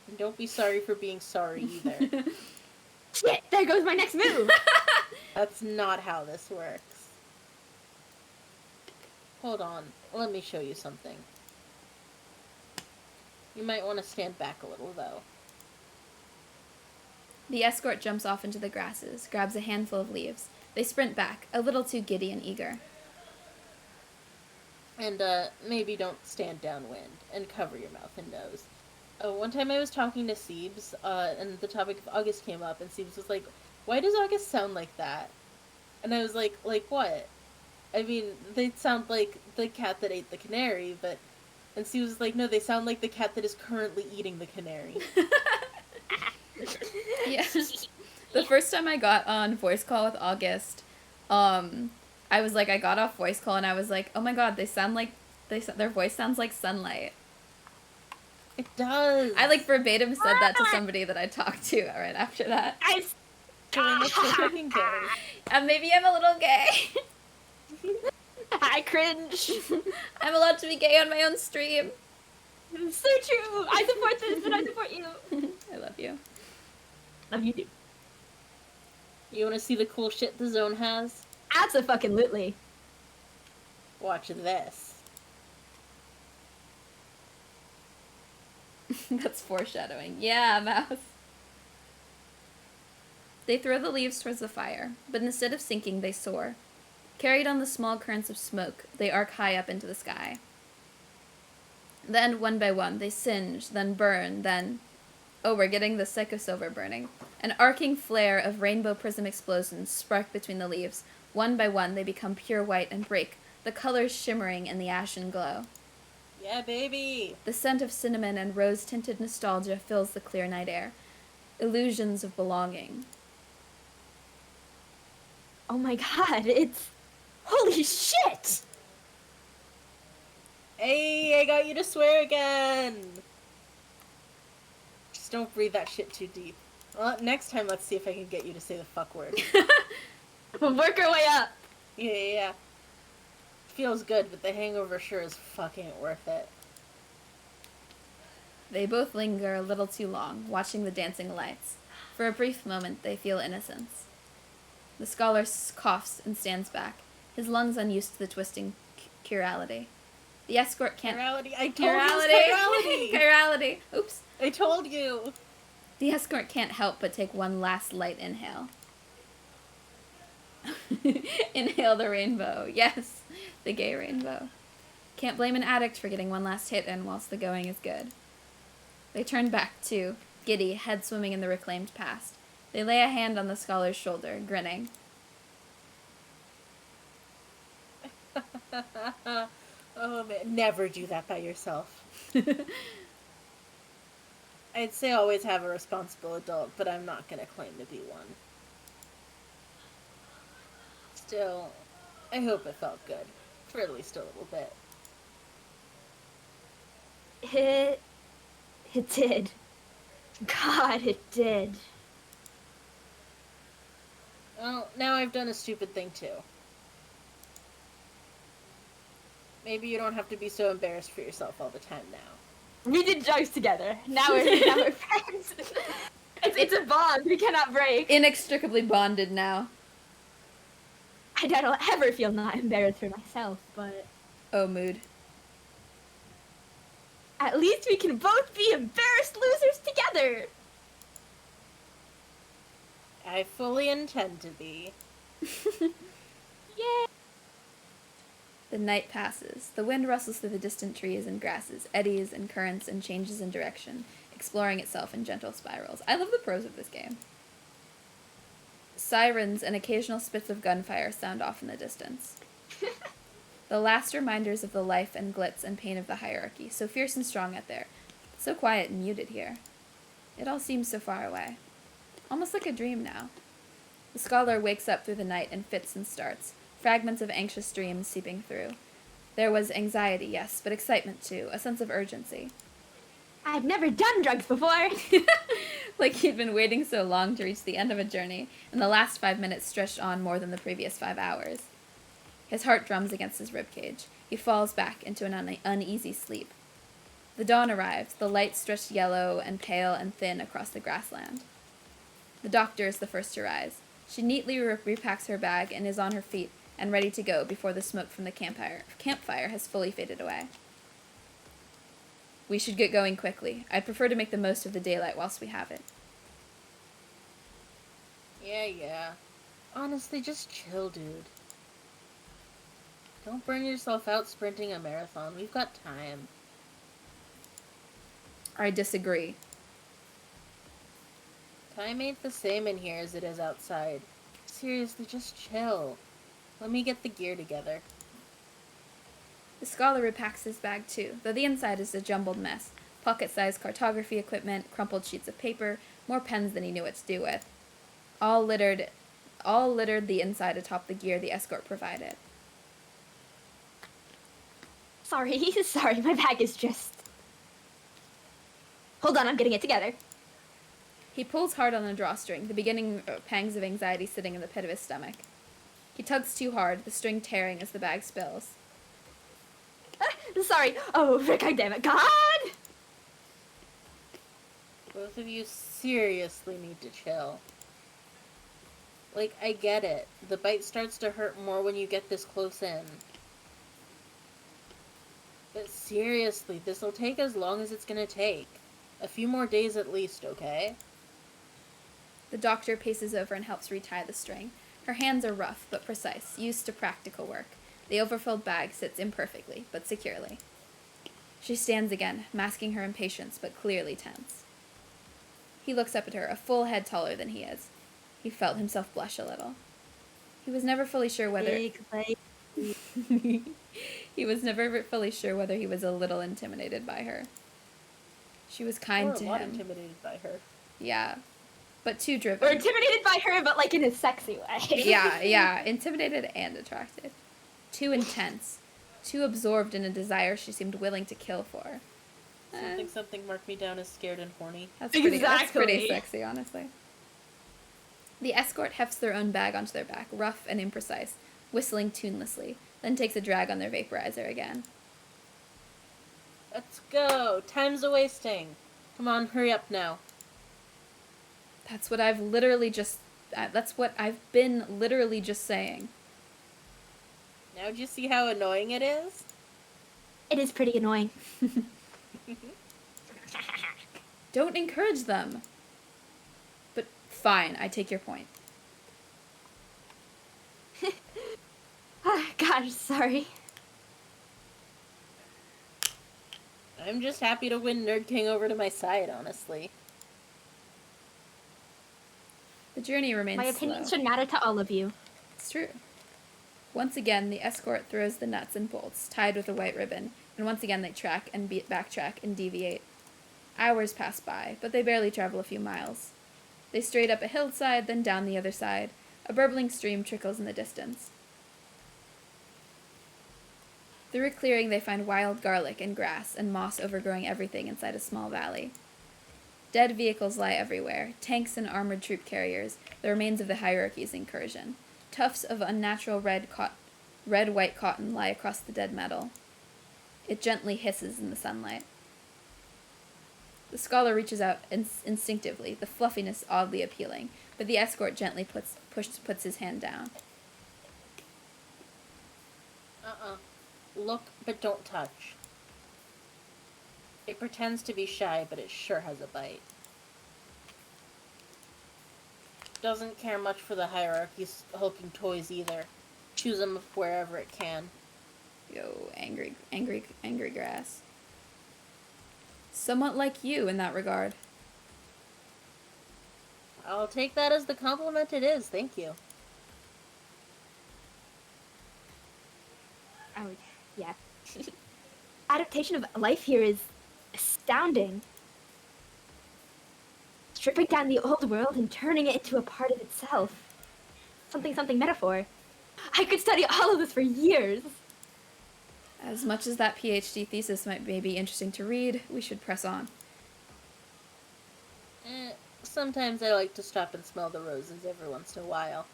And don't be sorry for being sorry either. Shit, there goes my next move. That's not how this works. Hold on, let me show you something. You might want to stand back a little, though. The escort jumps off into the grasses, grabs a handful of leaves. They sprint back, a little too giddy and eager. And, maybe don't stand downwind, and cover your mouth and nose. One time I was talking to Siebes, and the topic of August came up, and Siebes was like, why does August sound like that? And I was like what? I mean, they sound like the cat that ate the canary, but... And Siebes was like, no, they sound like the cat that is currently eating the canary. Yeah. The first time I got on voice call with August, I was like, I got off voice call and I was like, oh my god, they sound like, their voice sounds like sunlight. It does. I like verbatim said that to somebody that I talked to right after that. Feeling that's so fucking gay. Maybe I'm a little gay. I cringe. I'm allowed to be gay on my own stream. So true. I support this and I support you. I love you. Love you too. You want to see the cool shit the zone has? Abso-fucking-lutely. Watch this. That's foreshadowing. Yeah, mouse. They throw the leaves towards the fire, but instead of sinking, they soar. Carried on the small currents of smoke, they arc high up into the sky. Then, one by one, they singe, then burn, then... Oh, we're getting the psychosilver burning. An arcing flare of rainbow prism explosions spark between the leaves. One by one, they become pure white and break, the colors shimmering in the ashen glow. Yeah, baby! The scent of cinnamon and rose-tinted nostalgia fills the clear night air. Illusions of belonging. Oh my god, it's... Holy shit! Hey, I got you to swear again! Just don't breathe that shit too deep. Well, next time let's see if I can get you to say the fuck word. We'll work our way up. Yeah. Feels good, but the hangover sure is fucking worth it. They both linger a little too long, watching the dancing lights. For a brief moment, they feel innocence. The scholar coughs and stands back, his lungs unused to the twisting chirality. The escort can't... Chirality? I told you Chirality! Oops. I told you! The escort can't help but take one last light inhale. Inhale the rainbow. Yes, the gay rainbow. Can't blame an addict for getting one last hit in whilst the going is good. They turn back, too, giddy, head swimming in the reclaimed past. They lay a hand on the scholar's shoulder, grinning. Oh man, never do that by yourself. I'd say always have a responsible adult, but I'm not gonna claim to be one. Still, I hope it felt good. For at least a little bit. It did. God, it did. Well, now I've done a stupid thing too. Maybe you don't have to be so embarrassed for yourself all the time now. We did drugs together. Now we're friends. It's a bond we cannot break. Inextricably bonded now. I don't ever feel not embarrassed for myself, but... Oh, mood. At least we can both be embarrassed losers together! I fully intend to be. Yay! The night passes. The wind rustles through the distant trees and grasses, eddies and currents and changes in direction, exploring itself in gentle spirals. I love the prose of this game. Sirens and occasional spits of gunfire sound off in the distance. The last reminders of the life and glitz and pain of the hierarchy, so fierce and strong out there, so quiet and muted here. It all seems so far away. Almost like a dream now. The scholar wakes up through the night and fits and starts, fragments of anxious dreams seeping through. There was anxiety, yes, but excitement too, a sense of urgency. I've never done drugs before! Like he'd been waiting so long to reach the end of a journey, and the last 5 minutes stretched on more than the previous 5 hours. His heart drums against his ribcage. He falls back into an uneasy sleep. The dawn arrives, the light stretched yellow and pale and thin across the grassland. The doctor is the first to rise. She neatly repacks her bag and is on her feet and ready to go before the smoke from the campfire has fully faded away. We should get going quickly. I'd prefer to make the most of the daylight whilst we have it. Yeah. Honestly, just chill, dude. Don't burn yourself out sprinting a marathon. We've got time. I disagree. Time ain't the same in here as it is outside. Seriously, just chill. Let me get the gear together. The scholar repacks his bag too, though the inside is a jumbled mess. Pocket-sized cartography equipment, crumpled sheets of paper, more pens than he knew what to do with. All littered the inside atop the gear the escort provided. Sorry, my bag is just... Hold on, I'm getting it together. He pulls hard on the drawstring, the beginning pangs of anxiety sitting in the pit of his stomach. He tugs too hard, the string tearing as the bag spills. Sorry. Oh, Rick, damn it. God! Both of you seriously need to chill. Like, I get it. The bite starts to hurt more when you get this close in. But seriously, this'll take as long as it's gonna take. A few more days at least, okay? The doctor paces over and helps retie the string. Her hands are rough but precise, used to practical work. The overfilled bag sits imperfectly, but securely. She stands again, masking her impatience, but clearly tense. He looks up at her, a full head taller than he is. He felt himself blush a little. He was never fully sure whether... He was never fully sure whether he was a little intimidated by her. She was kind to him. Or a lot intimidated by her. Yeah. But too driven. Or intimidated by her, but like in a sexy way. Yeah. Intimidated and attracted. Too intense. Too absorbed in a desire she seemed willing to kill for. Something marked me down as scared and horny. That's pretty sexy, honestly. The escort hefts their own bag onto their back, rough and imprecise, whistling tunelessly, then takes a drag on their vaporizer again. Let's go. Time's a-wasting. Come on, hurry up now. That's what I've been literally just saying. Now do you see how annoying it is? It is pretty annoying. Don't encourage them. But fine, I take your point. Gosh, sorry. I'm just happy to win Nerd King over to my side, honestly. The journey remains My opinion slow. should matter to all of you. It's true. Once again, the escort throws the nuts and bolts, tied with a white ribbon, and once again they backtrack and deviate. Hours pass by, but they barely travel a few miles. They straight up a hillside, then down the other side. A burbling stream trickles in the distance. Through a clearing, they find wild garlic and grass and moss overgrowing everything inside a small valley. Dead vehicles lie everywhere, tanks and armored troop carriers, the remains of the hierarchy's incursion. Tufts of unnatural red-white cotton lie across the dead metal. It gently hisses in the sunlight. The scholar reaches out instinctively, the fluffiness oddly appealing, but the escort gently puts his hand down. Look, but don't touch. It pretends to be shy, but it sure has a bite. Doesn't care much for the hierarchy's hulking toys either. Chews them up wherever it can. Yo, angry grass. Somewhat like you in that regard. I'll take that as the compliment it is, thank you. Oh, yeah. Adaptation of life here is astounding. Stripping down the old world and turning it into a part of itself. Something metaphor. I could study all of this for years. As much as that PhD thesis might be interesting to read, we should press on. Sometimes I like to stop and smell the roses every once in a while.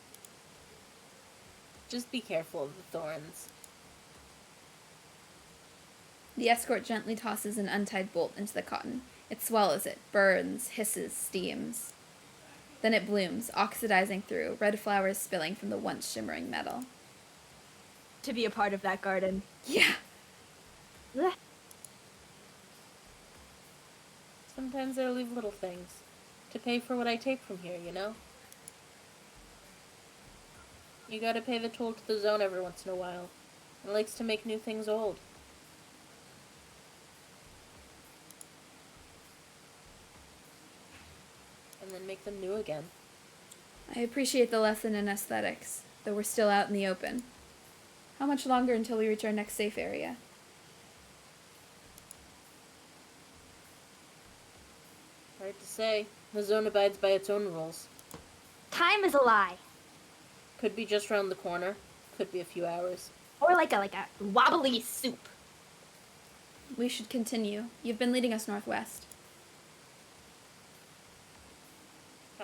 Just be careful of the thorns. The escort gently tosses an untied bolt into the cotton. It swallows it, burns, hisses, steams. Then it blooms, oxidizing through, red flowers spilling from the once shimmering metal. To be a part of that garden. Yeah. Blech. Sometimes I leave little things. To pay for what I take from here, you know? You gotta pay the toll to the zone every once in a while. It likes to make new things old. And then make them new again. I appreciate the lesson in aesthetics, though we're still out in the open. How much longer until we reach our next safe area? Hard to say. The zone abides by its own rules. Time is a lie. Could be just round the corner. Could be a few hours. Or like a wobbly soup. We should continue. You've been leading us northwest.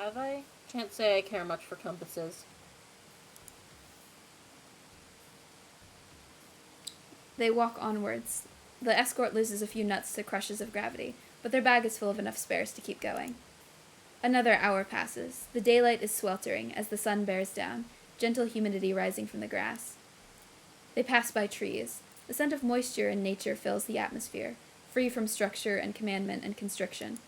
Have I? Can't say I care much for compasses. They walk onwards. The escort loses a few nuts to crushes of gravity, but their bag is full of enough spares to keep going. Another hour passes. The daylight is sweltering as the sun bears down, gentle humidity rising from the grass. They pass by trees. The scent of moisture and nature fills the atmosphere, free from structure and commandment and constriction.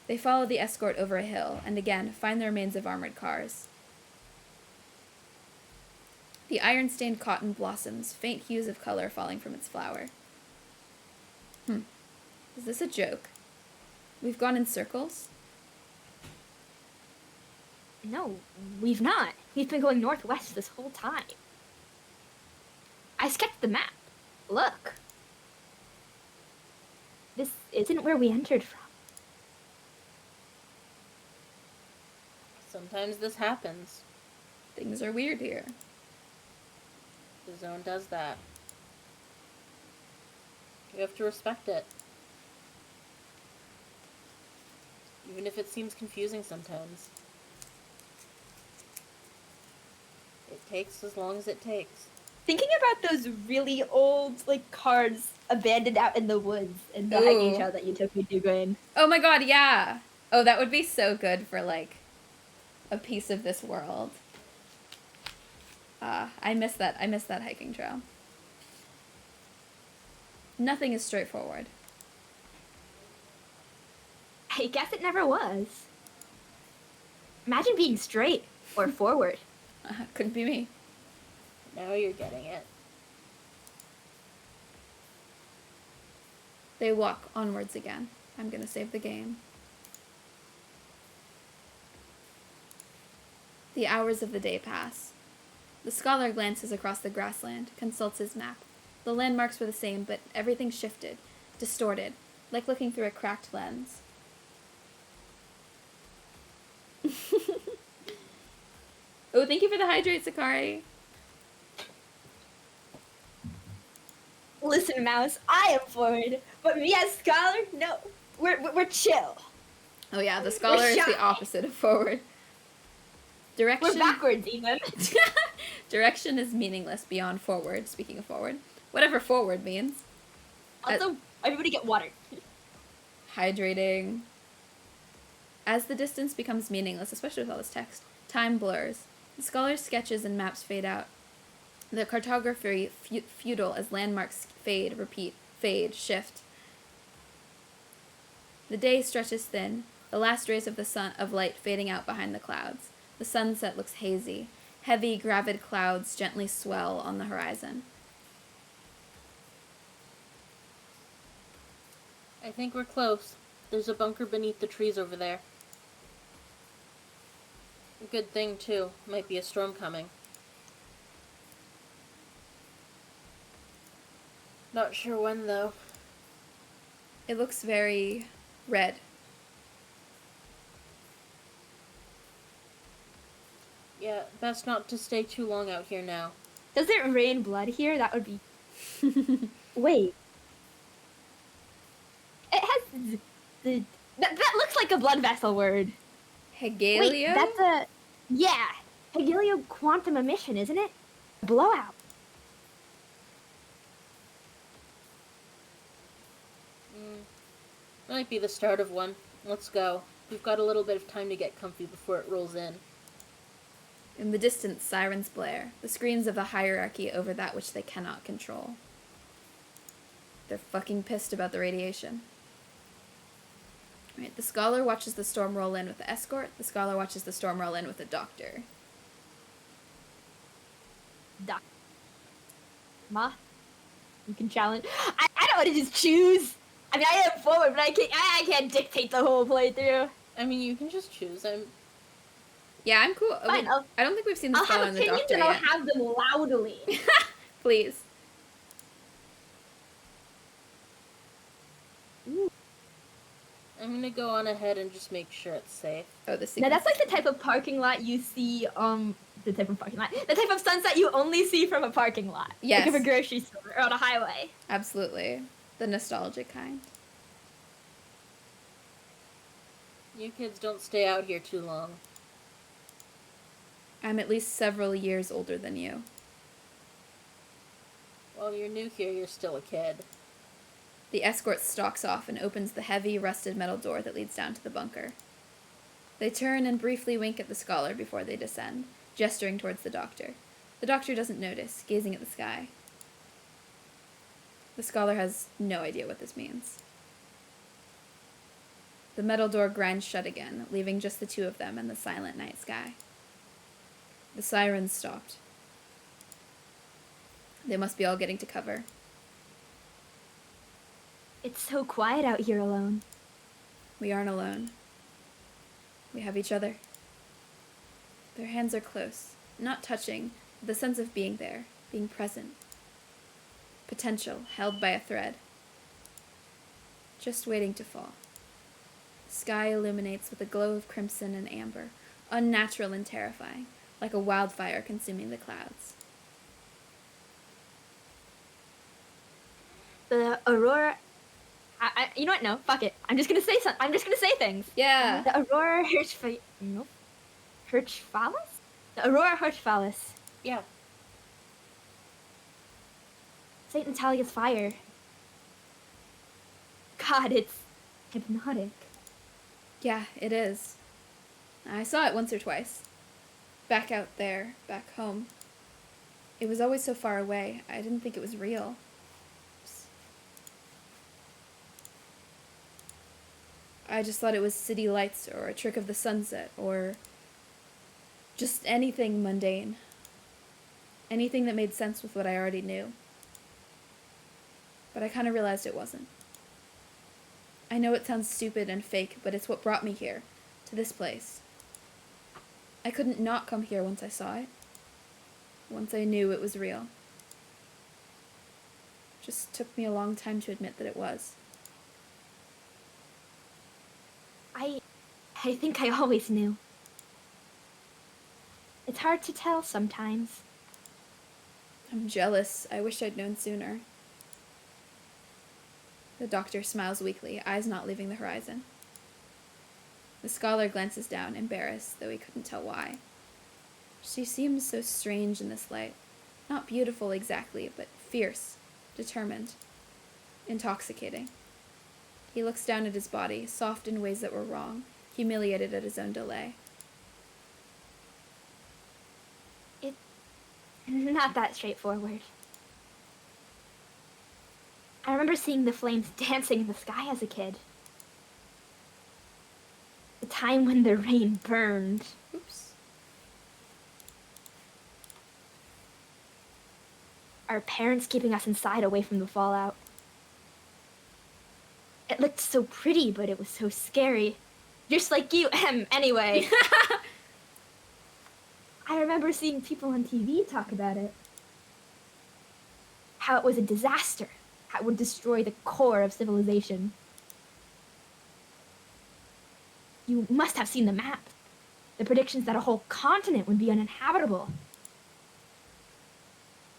They follow the escort over a hill, and again find the remains of armored cars. The iron-stained cotton blossoms, faint hues of color falling from its flower. Is this a joke? We've gone in circles? No, we've not. We've been going northwest this whole time. I sketched the map. Look. This isn't where we entered from. Sometimes this happens. Things are weird here. The zone does that. You have to respect it. Even if it seems confusing sometimes. It takes as long as it takes. Thinking about those really old, like, cars abandoned out in the woods in the hiking trail that you took me to, Gwen. Oh my god, yeah! Oh, that would be so good for, like, a piece of this world. I miss that hiking trail. Nothing is straightforward. I guess it never was. Imagine being straight or forward. Couldn't be me. Now you're getting it. They walk onwards again. I'm gonna save the game. The hours of the day pass. The scholar glances across the grassland, consults his map. The landmarks were the same, but everything shifted, distorted, like looking through a cracked lens. Oh, thank you for the hydrate, Sakari. Listen, Mouse, I am forward, but me as scholar, no. We're chill. Oh yeah, the scholar is the opposite of forward. Direction. We're backwards, even. Direction is meaningless beyond forward, speaking of forward. Whatever forward means. Also, everybody get water. Hydrating. As the distance becomes meaningless, especially with all this text, time blurs. The scholar's sketches and maps fade out. The cartography futile as landmarks fade, repeat, fade, shift. The day stretches thin, the last rays of the sun of light fading out behind the clouds. The sunset looks hazy. Heavy, gravid clouds gently swell on the horizon. I think we're close. There's a bunker beneath the trees over there. A good thing, too. Might be a storm coming. Not sure when, though. It looks very red. Yeah, best not to stay too long out here now. Does it rain blood here? That would be... Wait. It has the... That looks like a blood vessel word. Hegelio? Wait, that's a... Yeah. Hegelio quantum emission, isn't it? Blowout. Might be the start of one. Let's go. We've got a little bit of time to get comfy before it rolls in. In the distance, sirens blare, the screens of the hierarchy over that which they cannot control. They're fucking pissed about the radiation. Right, the scholar watches the storm roll in with the escort. The scholar watches the storm roll in with the doctor. Moth, you can challenge. I don't want to just choose. I mean, I am forward, but I can't dictate the whole playthrough. I mean, you can just choose. Yeah, I'm cool. Fine, I don't think we've seen the I'll scholar have and the opinions doctor and I'll yet. have them loudly. Please. I'm gonna go on ahead and just make sure it's safe. Oh, the Now secret. that's like the type of parking lot you see, the type of sunset you only see from a parking lot. Yes. Like of a grocery store or on a highway. Absolutely. The nostalgic kind. You kids don't stay out here too long. I'm at least several years older than you. While you're new here, you're still a kid. The escort stalks off and opens the heavy, rusted metal door that leads down to the bunker. They turn and briefly wink at the scholar before they descend, gesturing towards the doctor. The doctor doesn't notice, gazing at the sky. The scholar has no idea what this means. The metal door grinds shut again, leaving just the two of them and the silent night sky. The sirens stopped. They must be all getting to cover. It's so quiet out here alone. We aren't alone. We have each other. Their hands are close, not touching, but the sense of being there, being present. Potential, held by a thread. Just waiting to fall. The sky illuminates with a glow of crimson and amber, unnatural and terrifying, like a wildfire consuming the clouds. The aurora... you know what? No, fuck it. I'm just gonna say something. I'm just gonna say things. Yeah. The aurora Nope. Hirschfalis? The aurora Hirschfalis. Yeah. St. Natalia's fire. God, it's hypnotic. Yeah, it is. I saw it once or twice. Back out there, back home. It was always so far away, I didn't think it was real. I just thought it was city lights or a trick of the sunset or just anything mundane. Anything that made sense with what I already knew. But I kind of realized it wasn't. I know it sounds stupid and fake, but it's what brought me here, to this place. I couldn't not come here once I saw it. Once I knew it was real. Just took me a long time to admit that it was. I think I always knew. It's hard to tell sometimes. I'm jealous. I wish I'd known sooner. The doctor smiles weakly, eyes not leaving the horizon. The scholar glances down, embarrassed, though he couldn't tell why. She seems so strange in this light. Not beautiful exactly, but fierce, determined, intoxicating. He looks down at his body, soft in ways that were wrong, humiliated at his own delay. It's not that straightforward. I remember seeing the flames dancing in the sky as a kid. The time when the rain burned. Oops. Our parents keeping us inside away from the fallout. It looked so pretty, but it was so scary. Just like you, anyway. I remember seeing people on TV talk about it. How it was a disaster. How it would destroy the core of civilization. You must have seen the map. The predictions that a whole continent would be uninhabitable.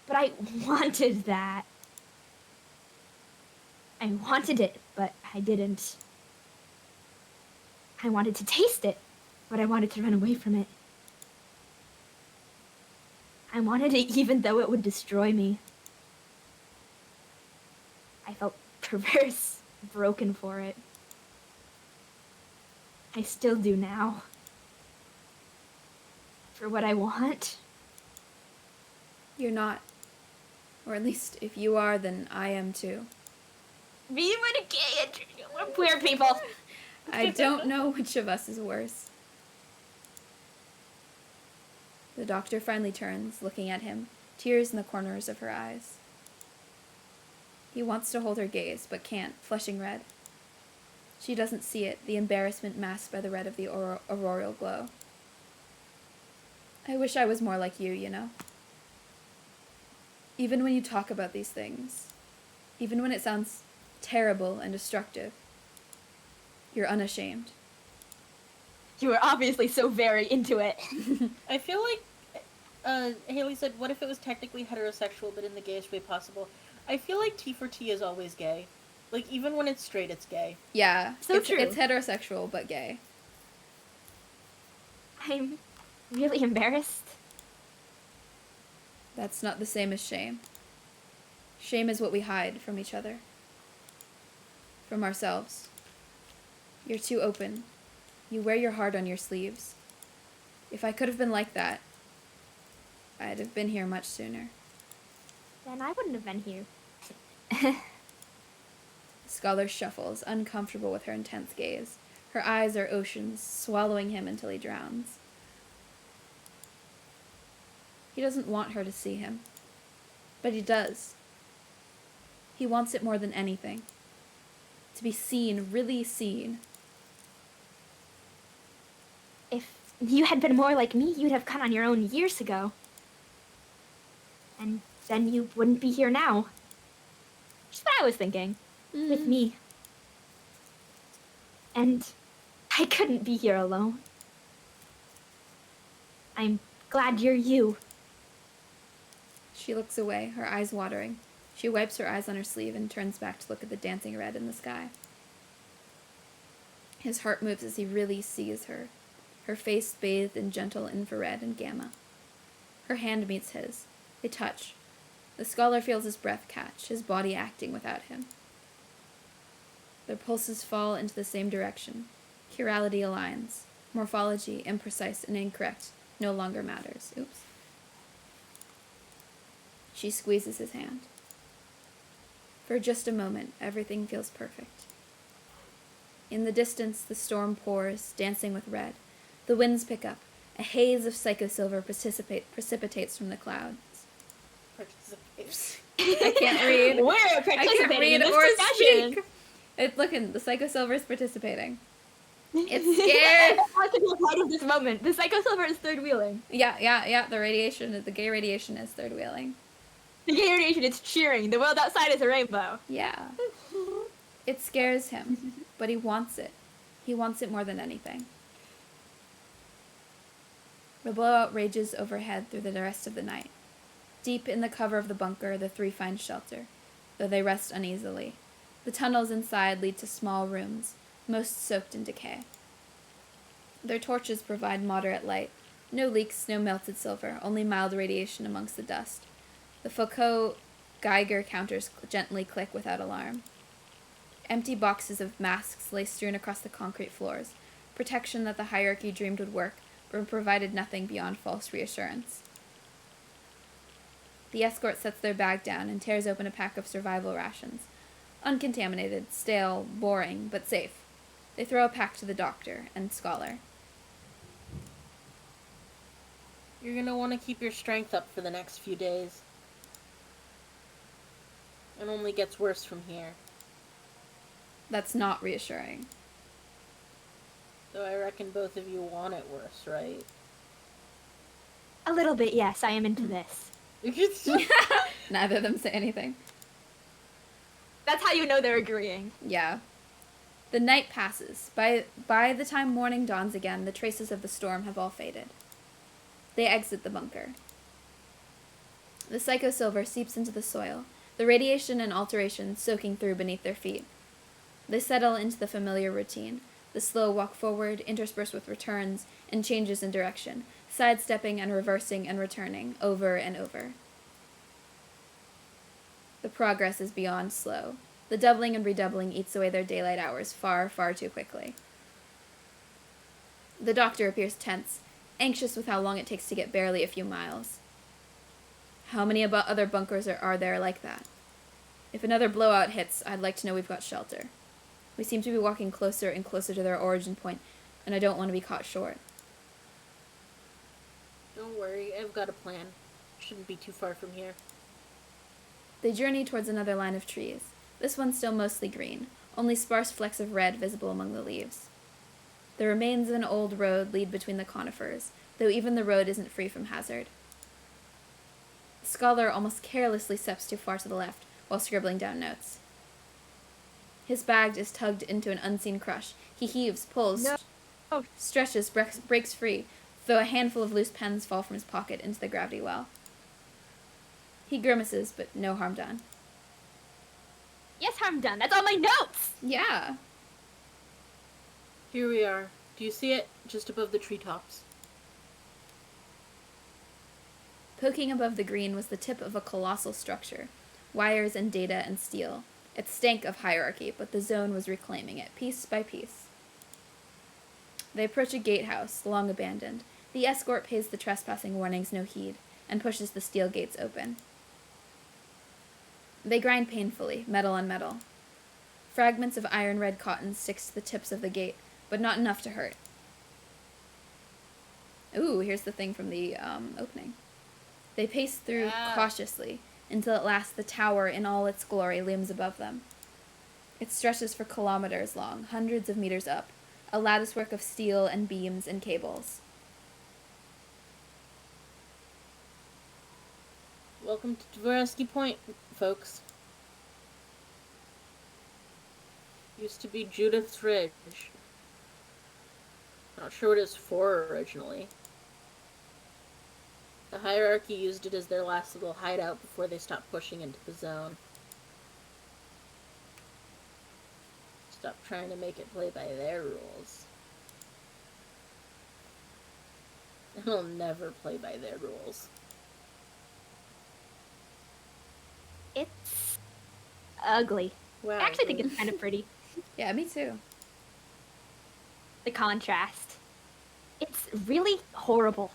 But I wanted that. I wanted it, but I didn't. I wanted to taste it, but I wanted to run away from it. I wanted it even though it would destroy me. I felt perverse, broken for it. I still do now. For what I want. You're not. Or at least, if you are, then I am too. Me with a gay, we're queer people. I don't know which of us is worse. The doctor finally turns, looking at him, tears in the corners of her eyes. He wants to hold her gaze, but can't, flushing red. She doesn't see it, the embarrassment masked by the red of the auroral glow. I wish I was more like you know? Even when you talk about these things, even when it sounds terrible and destructive, you're unashamed. You were obviously so very into it. I feel like, Haley said, what if it was technically heterosexual, but in the gayest way possible? I feel like T for T is always gay. Like, even when it's straight, it's gay. Yeah, So true. It's heterosexual, but gay. I'm really embarrassed. That's not the same as shame. Shame is what we hide from each other. From ourselves. You're too open. You wear your heart on your sleeves. If I could have been like that, I'd have been here much sooner. Then I wouldn't have been here. The scholar shuffles, uncomfortable with her intense gaze. Her eyes are oceans, swallowing him until he drowns. He doesn't want her to see him. But he does. He wants it more than anything. To be seen, really seen. If you had been more like me, you'd have gone on your own years ago. And then you wouldn't be here now. Just what I was thinking. With me. And I couldn't be here alone. I'm glad you're you. She looks away, her eyes watering. She wipes her eyes on her sleeve and turns back to look at the dancing red in the sky. His heart moves as he really sees her, her face bathed in gentle infrared and gamma. Her hand meets his. They touch. The scholar feels his breath catch, his body acting without him. Their pulses fall into the same direction. Chirality aligns. Morphology, imprecise and incorrect, no longer matters. Oops. She squeezes his hand. For just a moment, everything feels perfect. In the distance, the storm pours, dancing with red. The winds pick up. A haze of psychosilver precipitates from the clouds. Participates. I can't read. We're I participating can't read in this or discussion. speak. Look, the psychosilver is participating. It's scared. I want to be a part of this moment. The psychosilver is third wheeling. Yeah. The gay radiation is third wheeling. The gay radiation is cheering. The world outside is a rainbow. Yeah. It scares him, but he wants it. He wants it more than anything. The blowout rages overhead through the rest of the night. Deep in the cover of the bunker, the three find shelter, though they rest uneasily. The tunnels inside lead to small rooms, most soaked in decay. Their torches provide moderate light. No leaks, no melted silver, only mild radiation amongst the dust. The Foucault Geiger counters gently click without alarm. Empty boxes of masks lay strewn across the concrete floors, protection that the hierarchy dreamed would work, but provided nothing beyond false reassurance. The escort sets their bag down and tears open a pack of survival rations. Uncontaminated, stale, boring, but safe. They throw a pack to the doctor and scholar. You're gonna want to keep your strength up for the next few days. It only gets worse from here. That's not reassuring. Though I reckon both of you want it worse, right? A little bit, yes. I am into this. Neither of them say anything. That's how you know they're agreeing. Yeah. The night passes. By the time morning dawns again, the traces of the storm have all faded. They exit the bunker. The psychosilver seeps into the soil, the radiation and alteration soaking through beneath their feet. They settle into the familiar routine, the slow walk forward, interspersed with returns and changes in direction, sidestepping and reversing and returning, over and over. The progress is beyond slow. The doubling and redoubling eats away their daylight hours far, far too quickly. The doctor appears tense, anxious with how long it takes to get barely a few miles. How many other bunkers are there like that? If another blowout hits, I'd like to know we've got shelter. We seem to be walking closer and closer to their origin point, and I don't want to be caught short. Don't worry, I've got a plan. Shouldn't be too far from here. They journey towards another line of trees. This one still mostly green, only sparse flecks of red visible among the leaves. The remains of an old road lead between the conifers, though even the road isn't free from hazard. The scholar almost carelessly steps too far to the left while scribbling down notes. His bag is tugged into an unseen crush. He heaves, pulls, stretches, breaks free, though a handful of loose pens fall from his pocket into the gravity well. He grimaces, but no harm done. Yes, harm done. That's all my notes! Yeah. Here we are. Do you see it? Just above the treetops. Poking above the green was the tip of a colossal structure, wires and data and steel. It stank of hierarchy, but the zone was reclaiming it, piece by piece. They approach a gatehouse, long abandoned. The escort pays the trespassing warnings no heed, and pushes the steel gates open. They grind painfully, metal on metal. Fragments of iron-red cotton sticks to the tips of the gate, but not enough to hurt. Ooh, here's the thing from the opening. They pace through cautiously, until at last the tower in all its glory looms above them. It stretches for kilometers long, hundreds of meters up, a latticework of steel and beams and cables. Welcome to Dvorsky Point, folks. Used to be Judith's Ridge. Not sure what it's for originally. The hierarchy used it as their last little hideout before they stopped pushing into the zone. Stop trying to make it play by their rules. It'll never play by their rules. It's ugly. Wow. I actually think it's kind of pretty. Yeah, me too. The contrast. It's really horrible.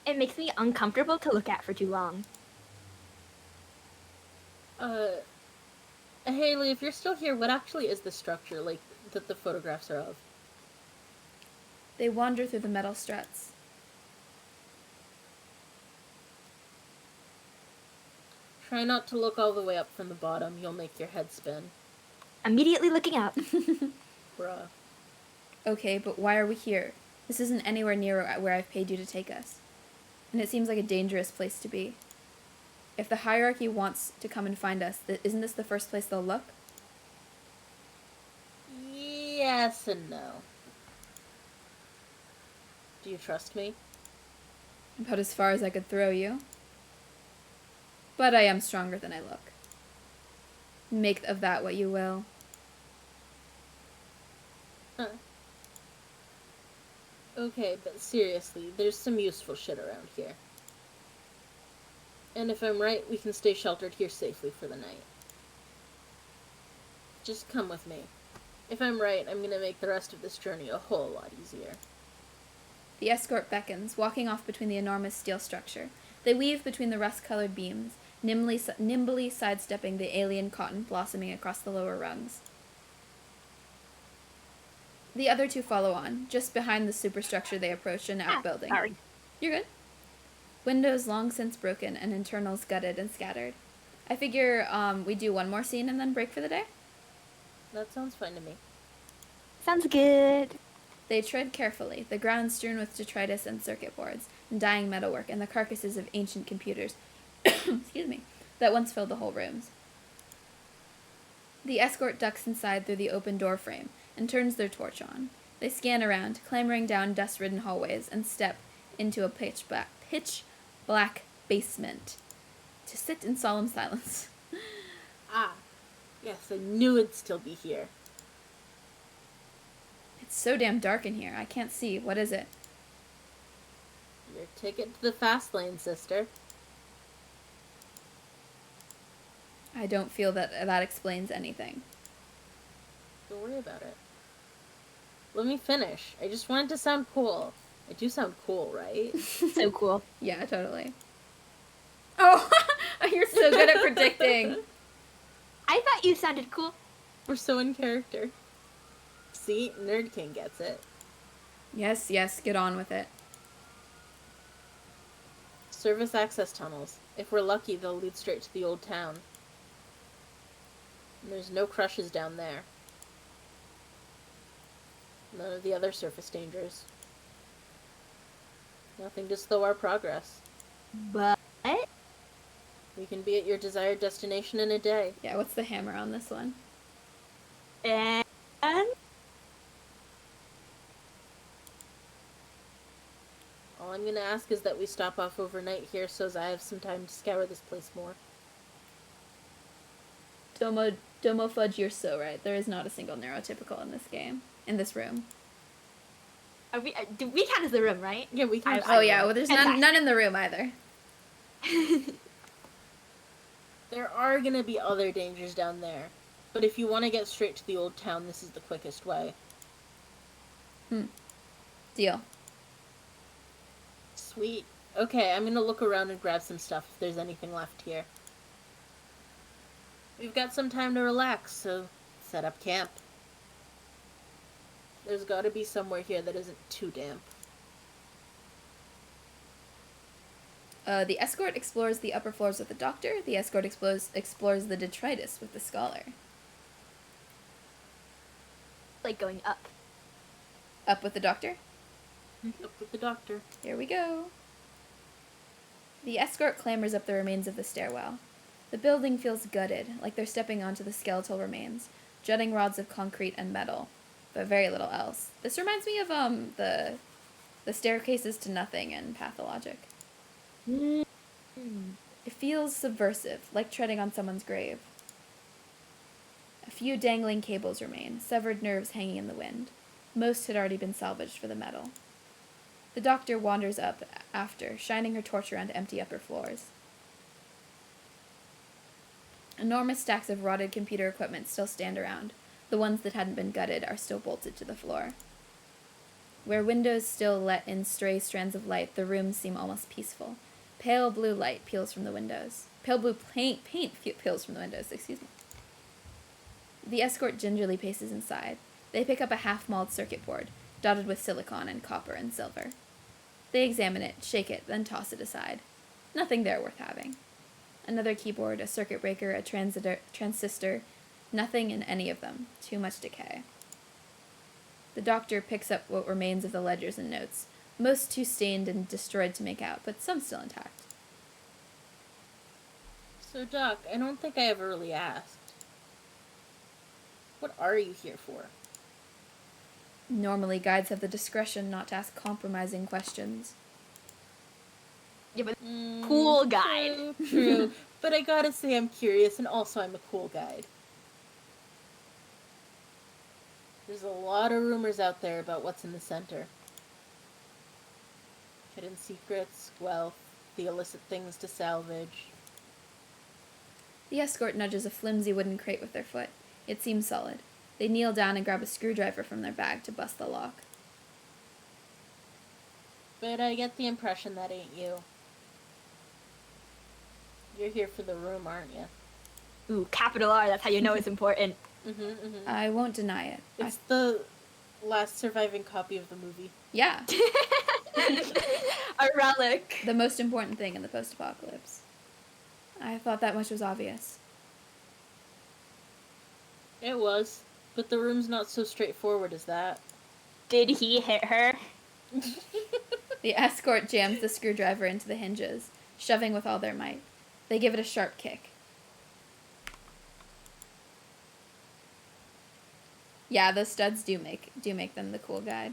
It makes me uncomfortable to look at for too long. Haley, if you're still here, what actually is the structure, like, that the photographs are of? They wander through the metal struts. Try not to look all the way up from the bottom. You'll make your head spin. Immediately looking up. Bruh. Okay, but why are we here? This isn't anywhere near where I've paid you to take us. And it seems like a dangerous place to be. If the hierarchy wants to come and find us, isn't this the first place they'll look? Yes and no. Do you trust me? About as far as I could throw you. But I am stronger than I look. Make of that what you will. Huh. Okay, but seriously, there's some useful shit around here. And if I'm right, we can stay sheltered here safely for the night. Just come with me. If I'm right, I'm gonna make the rest of this journey a whole lot easier. The escort beckons, walking off between the enormous steel structure. They weave between the rust-colored beams, nimbly sidestepping the alien cotton blossoming across the lower rungs. The other two follow on. Just behind the superstructure they approach an outbuilding. Sorry. You're good. Windows long since broken and internals gutted and scattered. I figure we do one more scene and then break for the day? That sounds fine to me. Sounds good. They tread carefully, the ground strewn with detritus and circuit boards, and dying metalwork, and the carcasses of ancient computers excuse me, that once filled the whole rooms. The escort ducks inside through the open door frame and turns their torch on. They scan around, clambering down dust-ridden hallways, and step into a pitch black basement to sit in solemn silence. Ah, yes, I knew it'd still be here. It's so damn dark in here. I can't see. What is it? Your ticket to the fast lane, sister. I don't feel that explains anything. Don't worry about it. Let me finish. I just wanted to sound cool. I do sound cool, right? So cool. Yeah, totally. Oh, you're so good at predicting. I thought you sounded cool. We're so in character. See? Nerd King gets it. Yes, get on with it. Service access tunnels. If we're lucky, they'll lead straight to the old town. And there's no crushes down there. None of the other surface dangers. Nothing to slow our progress. But We can be at your desired destination in a day. Yeah, what's the hammer on this one? and All I'm gonna ask is that we stop off overnight here so as I have some time to scour this place more. Domo Fudge, you're so right. There is not a single neurotypical in this game. In this room. We count as the room, right? Yeah, we can. Oh yeah, well there's Fantastic. none in the room either. There are gonna be other dangers down there, but if you want to get straight to the old town, this is the quickest way. Deal. Sweet. Okay, I'm gonna look around and grab some stuff if there's anything left here. We've got some time to relax, so set up camp. There's gotta be somewhere here that isn't too damp. The escort explores the upper floors with the doctor. The escort explores the detritus with the scholar. Like going up. Up with the doctor. Up with the doctor. Here we go. The escort clambers up the remains of the stairwell. The building feels gutted, like they're stepping onto the skeletal remains, jutting rods of concrete and metal, but very little else. This reminds me of the staircases to nothing in Pathologic. It feels subversive, like treading on someone's grave. A few dangling cables remain, severed nerves hanging in the wind. Most had already been salvaged for the metal. The doctor wanders up after, shining her torch around empty upper floors. Enormous stacks of rotted computer equipment still stand around. The ones that hadn't been gutted are still bolted to the floor. Where windows still let in stray strands of light, the rooms seem almost peaceful. Pale blue light peels from the windows. Pale blue paint peels from the windows, excuse me. The escort gingerly paces inside. They pick up a half-mauled circuit board, dotted with silicon and copper and silver. They examine it, shake it, then toss it aside. Nothing there worth having. Another keyboard, a circuit breaker, a transistor, nothing in any of them. Too much decay. The doctor picks up what remains of the ledgers and notes, most too stained and destroyed to make out, but some still intact. So, Doc, I don't think I ever really asked. What are you here for? Normally, guides have the discretion not to ask compromising questions. Yeah, but cool guide. True. But I gotta say I'm curious, and also I'm a cool guide. There's a lot of rumors out there about what's in the center. Hidden secrets, wealth, the illicit things to salvage. The escort nudges a flimsy wooden crate with their foot. It seems solid. They kneel down and grab a screwdriver from their bag to bust the lock. But I get the impression that ain't you. You're here for the room, aren't you? Ooh, capital R, that's how you know it's important. I won't deny it. It's the last surviving copy of the movie. Yeah, A relic. the most important thing in the post-apocalypse. I thought that much was obvious. It was. But the room's not so straightforward as that. Did he hit her? The escort jams the screwdriver into the hinges, shoving with all their might. They give it a sharp kick. Yeah, those studs do make them the cool guide.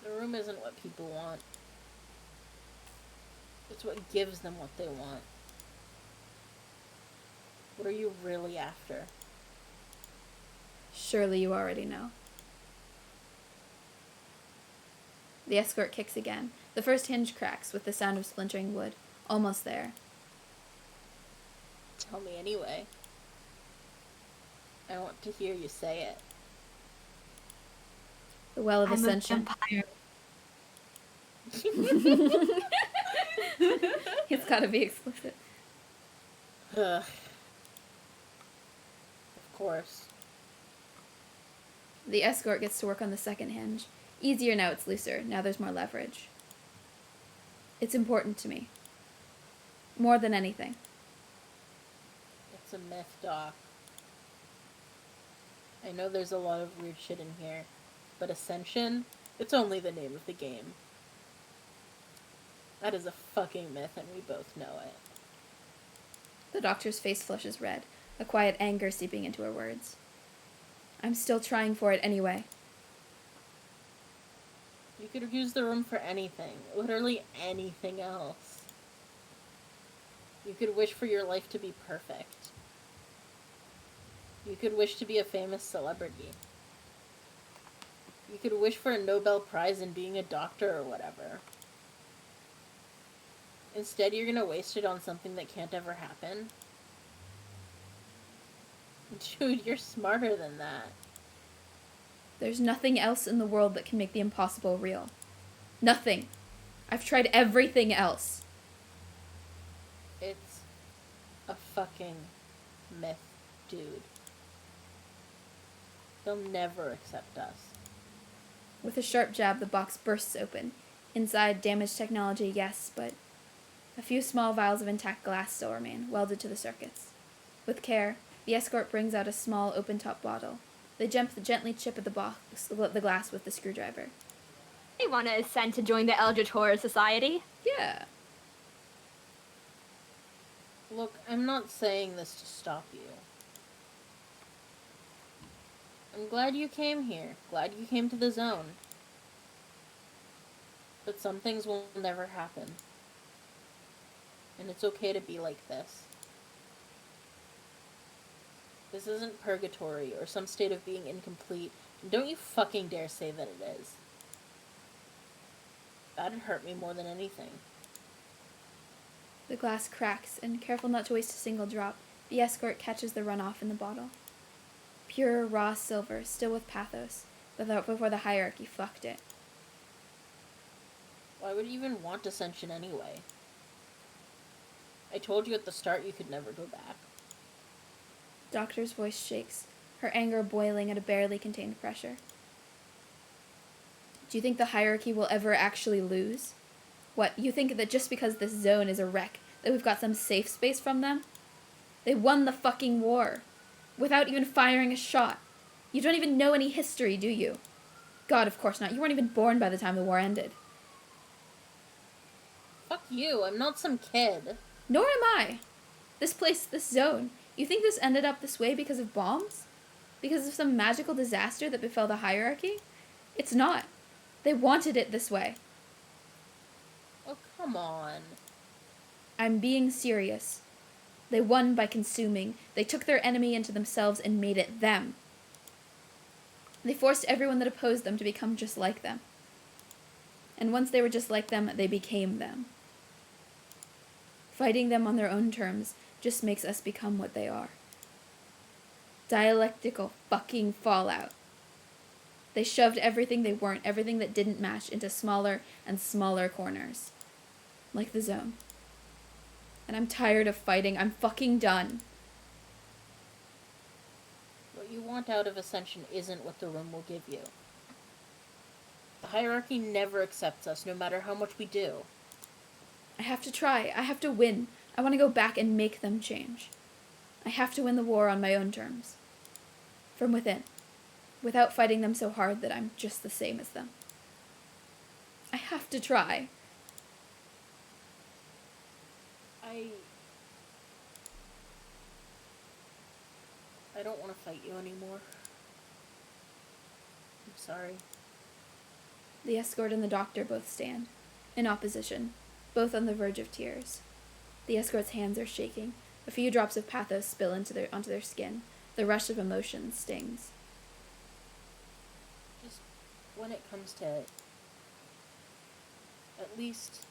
The room isn't what people want. It's what gives them what they want. What are you really after? Surely you already know. The escort kicks again. The first hinge cracks with the sound of splintering wood. Almost there. Tell me anyway. I want to hear you say it. The Well of I'm Ascension. a It's gotta be explicit. Ugh. Of course. The escort gets to work on the second hinge. Easier now it's looser. Now there's more leverage. It's important to me. More than anything. It's a myth, Doc. I know there's a lot of weird shit in here, but Ascension, it's only the name of the game. That is a fucking myth, and we both know it. The doctor's face flushes red, a quiet anger seeping into her words. I'm still trying for it anyway. You could use the room for anything. Literally anything else. You could wish for your life to be perfect. You could wish to be a famous celebrity. You could wish for a Nobel Prize in being a doctor or whatever. Instead, you're gonna waste it on something that can't ever happen. Dude, you're smarter than that. There's nothing else in the world that can make the impossible real. Nothing. I've tried everything else. It's a fucking myth, dude. They'll never accept us. With a sharp jab, the box bursts open. Inside, damaged technology, yes, but a few small vials of intact glass still remain, welded to the circuits. With care, the escort brings out a small, open-top bottle. They gently chip at the glass with the screwdriver. I want to ascend to join the Eldritch Horror Society. Yeah. Look, I'm not saying this to stop you. I'm glad you came here. Glad you came to the zone. But some things will never happen. And it's okay to be like this. This isn't purgatory or some state of being incomplete. And don't you fucking dare say that it is. That'd hurt me more than anything. The glass cracks, and careful not to waste a single drop, the escort catches the runoff in the bottle. Pure, raw silver, still with pathos, before the hierarchy fucked it. Why would you even want Ascension anyway? I told you at the start you could never go back. Doctor's voice shakes, her anger boiling at a barely contained pressure. Do you think the hierarchy will ever actually lose? What, you think that just because this zone is a wreck, that we've got some safe space from them? They won the fucking war, without even firing a shot. You don't even know any history, do you? God, of course not. You weren't even born by the time the war ended. Fuck you, I'm not some kid. Nor am I. This place, this zone, you think this ended up this way because of bombs? Because of some magical disaster that befell the hierarchy? It's not. They wanted it this way. Oh, come on. I'm being serious. They won by consuming. They took their enemy into themselves and made it them. They forced everyone that opposed them to become just like them. And once they were just like them, they became them. Fighting them on their own terms just makes us become what they are. Dialectical fucking fallout. They shoved everything they weren't, everything that didn't match, into smaller and smaller corners. Like the zone. And I'm tired of fighting. I'm fucking done. What you want out of Ascension isn't what the room will give you. The hierarchy never accepts us, no matter how much we do. I have to try. I have to win. I want to go back and make them change. I have to win the war on my own terms. From within. Without fighting them so hard that I'm just the same as them. I have to try. I don't want to fight you anymore. I'm sorry. The escort and the doctor both stand, in opposition, both on the verge of tears. The escort's hands are shaking. A few drops of pathos spill onto their skin. The rush of emotion stings. Just when it comes to it, at least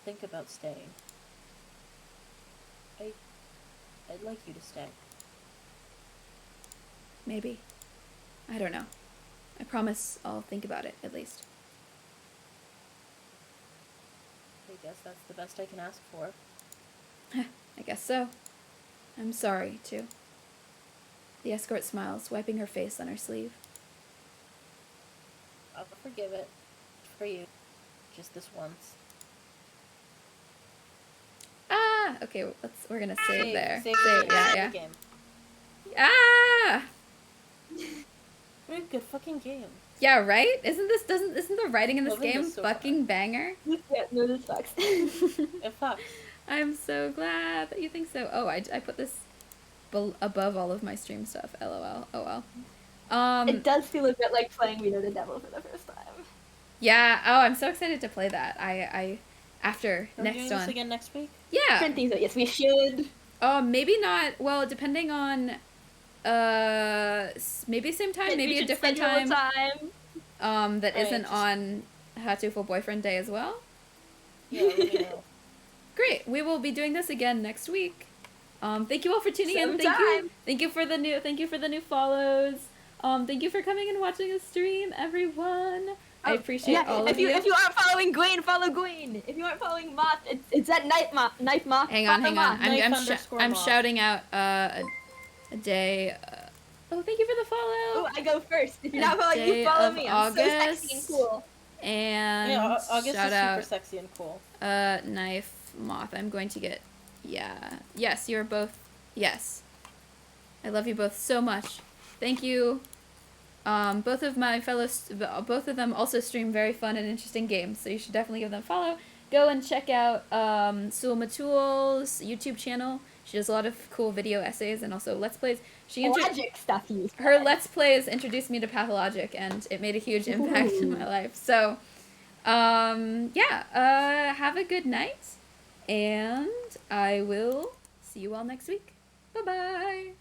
think about staying. I'd like you to stay. Maybe. I don't know. I promise I'll think about it, at least. I guess that's the best I can ask for. I guess so. I'm sorry, too. The escort smiles, wiping her face on her sleeve. I'll forgive it. For you. Just this once. Ah! Okay, we're gonna save there. Save yeah. the game. Ah! What a good fucking game. Yeah, right? Isn't the writing in this Loving game this so fucking banger? Yeah, no, this sucks. It fucks. I'm so glad that you think so. Oh, I put this above all of my stream stuff. LOL. Oh well. It does feel a bit like playing We Know the Devil for the first time. Yeah. Oh, I'm so excited to play that. I after Are we next doing one. this again next week? Yeah. Different things, but yes, we should. Maybe not. Well, depending on Maybe same time, We maybe a should different schedule a time. That Alright, isn't just- on Hatuful Boyfriend Day as well. Yeah, let me know. Great. We will be doing this again next week. Thank you all for tuning in. Sometime. Thank you for the new follows. Thank you for coming and watching us stream, everyone. I appreciate all of you. If you aren't following Gwen, follow Gwen. If you aren't following Moth, it's at Knife Moth. Hang on. Knife I'm Moth. shouting out a day. Oh, thank you for the follow. Oh, I go first. If you're not A following, day you follow of me. I'm so sexy and August. cool. And Yeah, August shout is out super sexy and cool. Knife Moth. I'm going to get. Yeah. Yes, you're both. Yes. I love you both so much. Thank you. Both of them also stream very fun and interesting games, so you should definitely give them a follow. Go and check out SulMatul's YouTube channel. She does a lot of cool video essays and also Let's Plays. Logic stuff you. Her Let's Plays introduced me to Pathologic, and it made a huge impact in my life. So, have a good night, and I will see you all next week. Bye-bye!